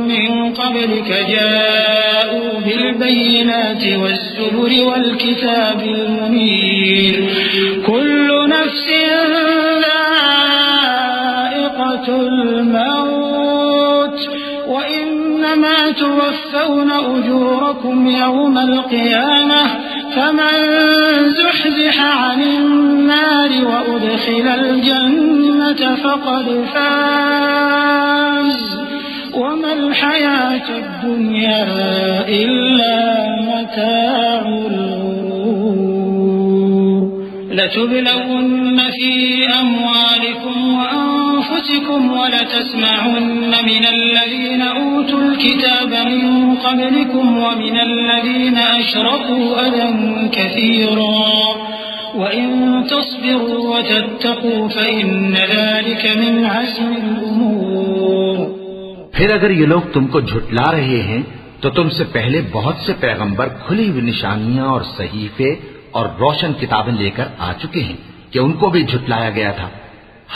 من قبلك جاءوا بالبينات والزبر والكتاب المنير كل نفس ذائقة الموت وإنما توفون أجوركم يوم القيامة فمن زحزح عن النار وأدخل الجنة فقد فاز وما الحياة الدنيا إلا متاع الغرور. لتبلون في أموالكم وأنفسكم ولتسمعن من الذين أوتوا الكتاب من قبلكم ومن الذين أشركوا أذى كثيرا وإن تصبروا وتتقوا فإن ذلك من عزم الأمور. پھر اگر یہ لوگ تم کو جھٹلا رہے ہیں تو تم سے پہلے بہت سے پیغمبر کھلی ہوئی نشانیاں اور صحیفے اور روشن کتابیں لے کر آ چکے ہیں کہ ان کو بھی جھٹلایا گیا تھا.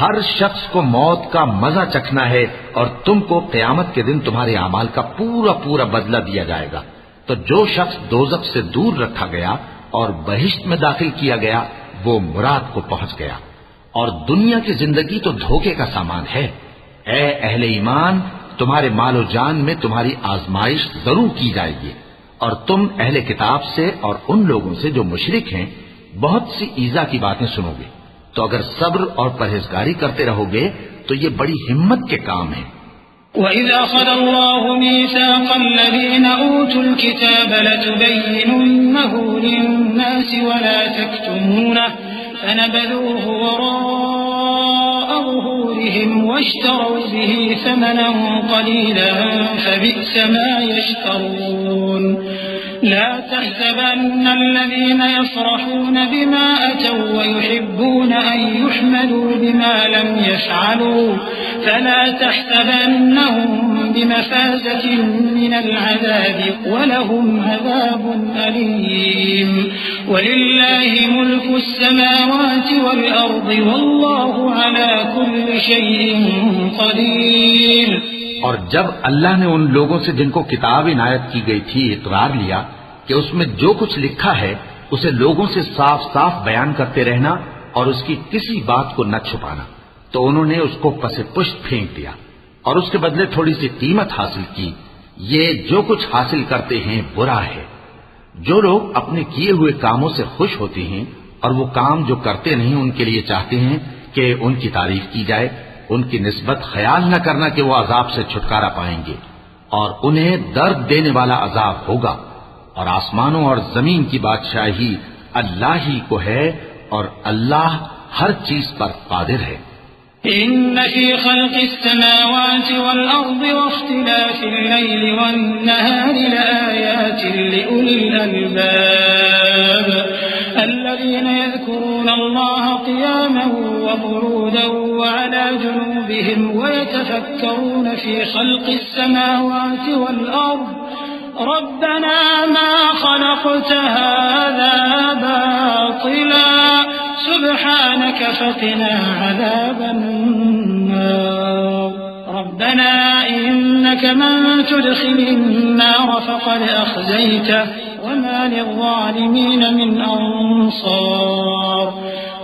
ہر شخص کو موت کا مزہ چکھنا ہے اور تم کو قیامت کے دن تمہارے اعمال کا پورا پورا بدلہ دیا جائے گا. تو جو شخص دوزخ سے دور رکھا گیا اور بہشت میں داخل کیا گیا وہ مراد کو پہنچ گیا. اور دنیا کی زندگی تو دھوکے کا سامان ہے. اے اہل ایمان، تمہارے مال و جان میں تمہاری آزمائش ضرور کی جائے گی، اور تم اہل کتاب سے اور ان لوگوں سے جو مشرک ہیں بہت سی ایذا کی باتیں سنو گے. تو اگر صبر اور پرہیزگاری کرتے رہو گے تو یہ بڑی ہمت کے کام ہیں. وَإِذْ أَخَذَ اللَّهُ مِيثَاقَ الَّذِينَ أُوتُوا الْكِتَابَ لَتُبَيِّنُنَّهُ لِلنَّاسِ وَلَا تَكْتُمُونَهُ فَنَبَذُوهُ وَرَاءَ ظُهُورِهِمْ وَاشْتَرَوْا بِهِ ثَمَنًا قَلِيلًا فَبِئْسَ مَا يَشْتَرُونَ لا تحسبن الذين يفرحون بما أتوا ويحبون أن يحمدوا بما لم يفعلوا فلا تحسبنهم بمفازة من العذاب ولهم عذاب أليم ولله ملك السماوات والأرض والله على كل شيء قدير. اور جب اللہ نے ان لوگوں سے جن کو کتاب عنایت کی گئی تھی اقرار لیا کہ اس میں جو کچھ لکھا ہے اسے لوگوں سے صاف صاف بیان کرتے رہنا اور اس کی کسی بات کو نہ چھپانا، تو انہوں نے اس کو پس پشت پھینک دیا اور اس کے بدلے تھوڑی سی قیمت حاصل کی. یہ جو کچھ حاصل کرتے ہیں برا ہے. جو لوگ اپنے کیے ہوئے کاموں سے خوش ہوتے ہیں اور وہ کام جو کرتے نہیں ان کے لیے چاہتے ہیں کہ ان کی تعریف کی جائے، ان کی نسبت خیال نہ کرنا کہ وہ عذاب سے چھٹکارا پائیں گے اور انہیں درد دینے والا عذاب ہوگا. اور آسمانوں اور زمین کی بادشاہی اللہ ہی کو ہے اور اللہ ہر چیز پر قادر ہے. إن في خلق السماوات والأرض واختلاف الليل والنهار لآيات لأولي الألباب الذين يذكرون الله قياما وقعودا وعلى جنوبهم ويتفكرون في خلق السماوات والأرض ربنا ما خلقت هذا باطلا سبحانك فقنا عذاب النار ربنا إنك من تدخل النار فقد أخزيته وما للظالمين من أنصار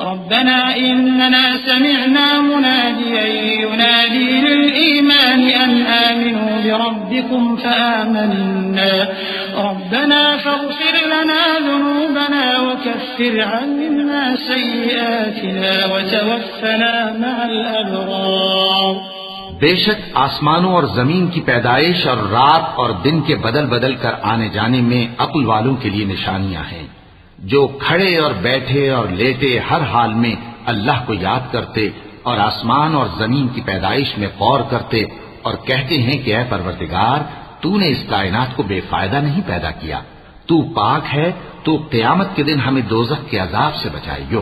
ربنا إننا سمعنا مناديا ينادي للإيمان أن آمنوا بربكم فآمنا ربنا فاغفر لنا ذنوبنا وكفر عنا سيئاتنا وتوفنا مع الأبرار. بے شک آسمانوں اور زمین کی پیدائش اور رات اور دن کے بدل بدل کر آنے جانے میں عقل والوں کے لیے نشانیاں ہیں، جو کھڑے اور بیٹھے اور لیٹے ہر حال میں اللہ کو یاد کرتے اور آسمان اور زمین کی پیدائش میں غور کرتے اور کہتے ہیں کہ اے پروردگار تو نے اس کائنات کو بے فائدہ نہیں پیدا کیا، تو پاک ہے، تو قیامت کے دن ہمیں دوزخ کے عذاب سے بچائیو.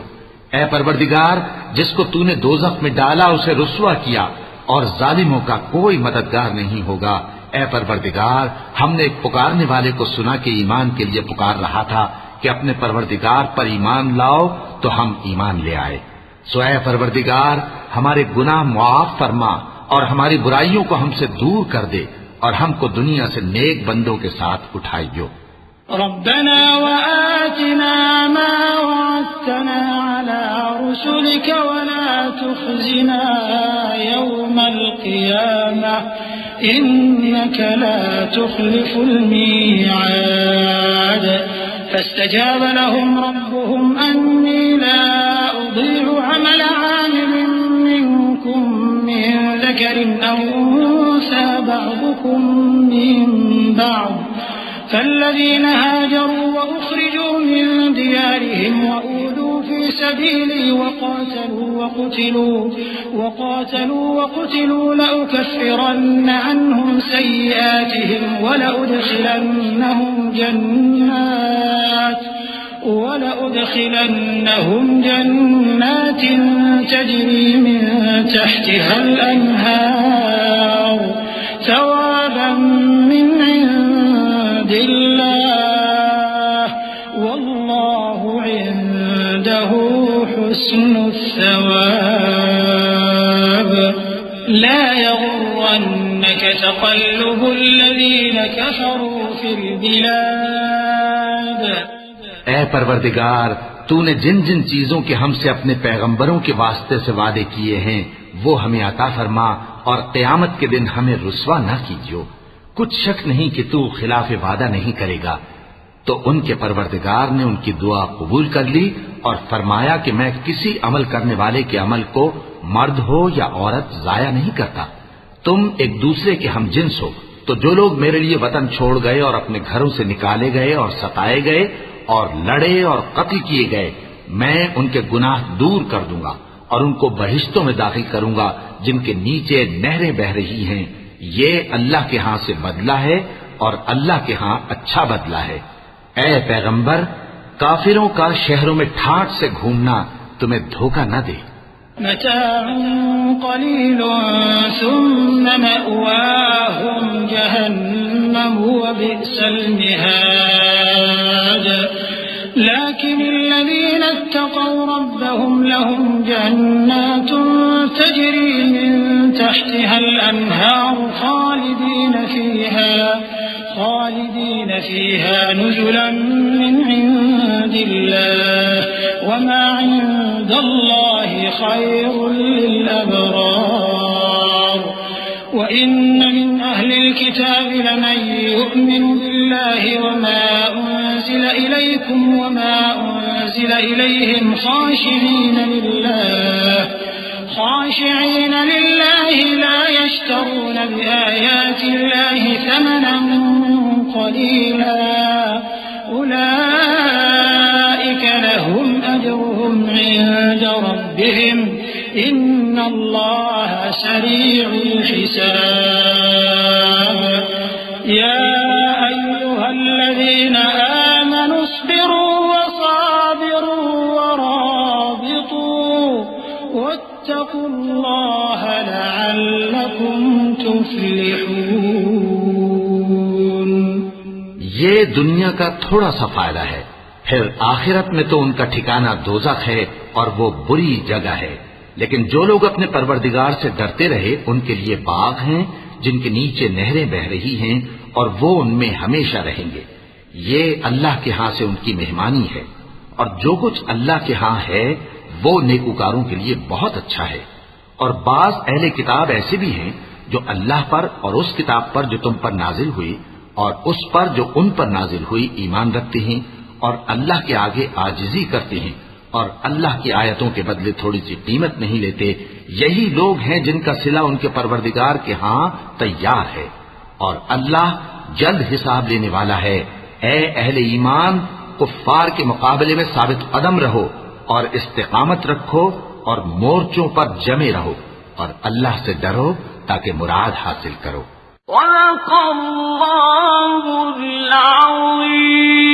اے پروردگار جس کو تو نے دوزخ میں ڈالا اسے رسوا کیا اور ظالموں کا کوئی مددگار نہیں ہوگا. اے پروردگار ہم نے ایک پکارنے والے کو سنا کہ ایمان کے لیے پکار رہا تھا کہ اپنے پروردگار پر ایمان لاؤ تو ہم ایمان لے آئے. سو اے پروردگار ہمارے گناہ معاف فرما اور ہماری برائیوں کو ہم سے دور کر دے اور ہم کو دنیا سے نیک بندوں کے ساتھ اٹھائیو. ربنا وآتنا ما وعدتنا على رسلك ولا تخزنا يوم القيامة إنك لا تخلف الميعاد. فاستجاب لهم ربهم أني لا أضيع عمل عامل منكم من ذكر أو أنثى بعضكم من بعض فالذين هاجروا وأخرجوا من ديارهم وأوذوا في سبيلي وقاتلوا وقتلوا لأكفرن عنهم سيئاتهم ولأدخلنهم جنات تجري من تحتها الأنهار ثوابا من عند الله والله عنده حسن الثواب. لا يغرنك تقلب الذين كفروا في البلاد. اے پروردگار تو نے جن جن چیزوں کے ہم سے اپنے پیغمبروں کے واسطے سے وعدے کیے ہیں وہ ہمیں عطا فرما اور قیامت کے دن ہمیں رسوا نہ کیجیو. کچھ شک نہیں کہ تو خلاف وعدہ نہیں کرے گا. تو ان کے پروردگار نے ان کی دعا قبول کر لی اور فرمایا کہ میں کسی عمل کرنے والے کے عمل کو مرد ہو یا عورت ضائع نہیں کرتا. تم ایک دوسرے کے ہم جنس ہو، تو جو لوگ میرے لیے وطن چھوڑ گئے اور اپنے گھروں سے نکالے گئے اور ستائے گئے اور لڑے اور قتل کیے گئے، میں ان کے گناہ دور کر دوں گا اور ان کو بہشتوں میں داخل کروں گا جن کے نیچے نہریں بہ رہی ہیں۔ یہ اللہ کے ہاں سے بدلہ ہے اور اللہ کے ہاں اچھا بدلہ ہے۔ اے پیغمبر، کافروں کا شہروں میں ٹھاٹ سے گھومنا تمہیں دھوکہ نہ دے۔ متاع قليل ثم مأواهم جهنم وبئس المهاد لكن الذين اتقوا ربهم لهم جنات تجري من تحتها الأنهار خالدين فيها نزلا من عند الله وما عند الله خير للأبرار وإن من أهل الكتاب لمن يؤمن بالله وما أنزل إليكم وما أنزل إليهم خاشعين لله لا يشترون بآيات الله ثمنا قليلا أولئك لهم أجرهم عند ربهم إن الله سريع الحساب يا أيها الذين آمنوا اصبروا وصابروا ورابطوا واتقوا الله لعلكم تفلحون۔ یہ دنیا کا تھوڑا سا فائدہ ہے، پھر آخرت میں تو ان کا ٹھکانہ دوزخ ہے اور وہ بری جگہ ہے۔ لیکن جو لوگ اپنے پروردگار سے ڈرتے رہے ان کے لیے باغ ہیں جن کے نیچے نہریں بہ رہی ہیں اور وہ ان میں ہمیشہ رہیں گے۔ یہ اللہ کے ہاں سے ان کی مہمانی ہے، اور جو کچھ اللہ کے ہاں ہے وہ نیکوکاروں کے لیے بہت اچھا ہے۔ اور بعض اہل کتاب ایسے بھی ہیں جو اللہ پر اور اس کتاب پر جو تم پر نازل ہوئی اور اس پر جو ان پر نازل ہوئی ایمان رکھتے ہیں اور اللہ کے آگے عاجزی کرتے ہیں اور اللہ کی آیتوں کے بدلے تھوڑی سی قیمت نہیں لیتے۔ یہی لوگ ہیں جن کا صلہ ان کے پروردگار کے ہاں تیار ہے، اور اللہ جلد حساب لینے والا ہے۔ اے اہل ایمان، کفار کے مقابلے میں ثابت قدم رہو اور استقامت رکھو اور مورچوں پر جمے رہو اور اللہ سے ڈرو تاکہ مراد حاصل کرو۔ صدق اللہ العظیم۔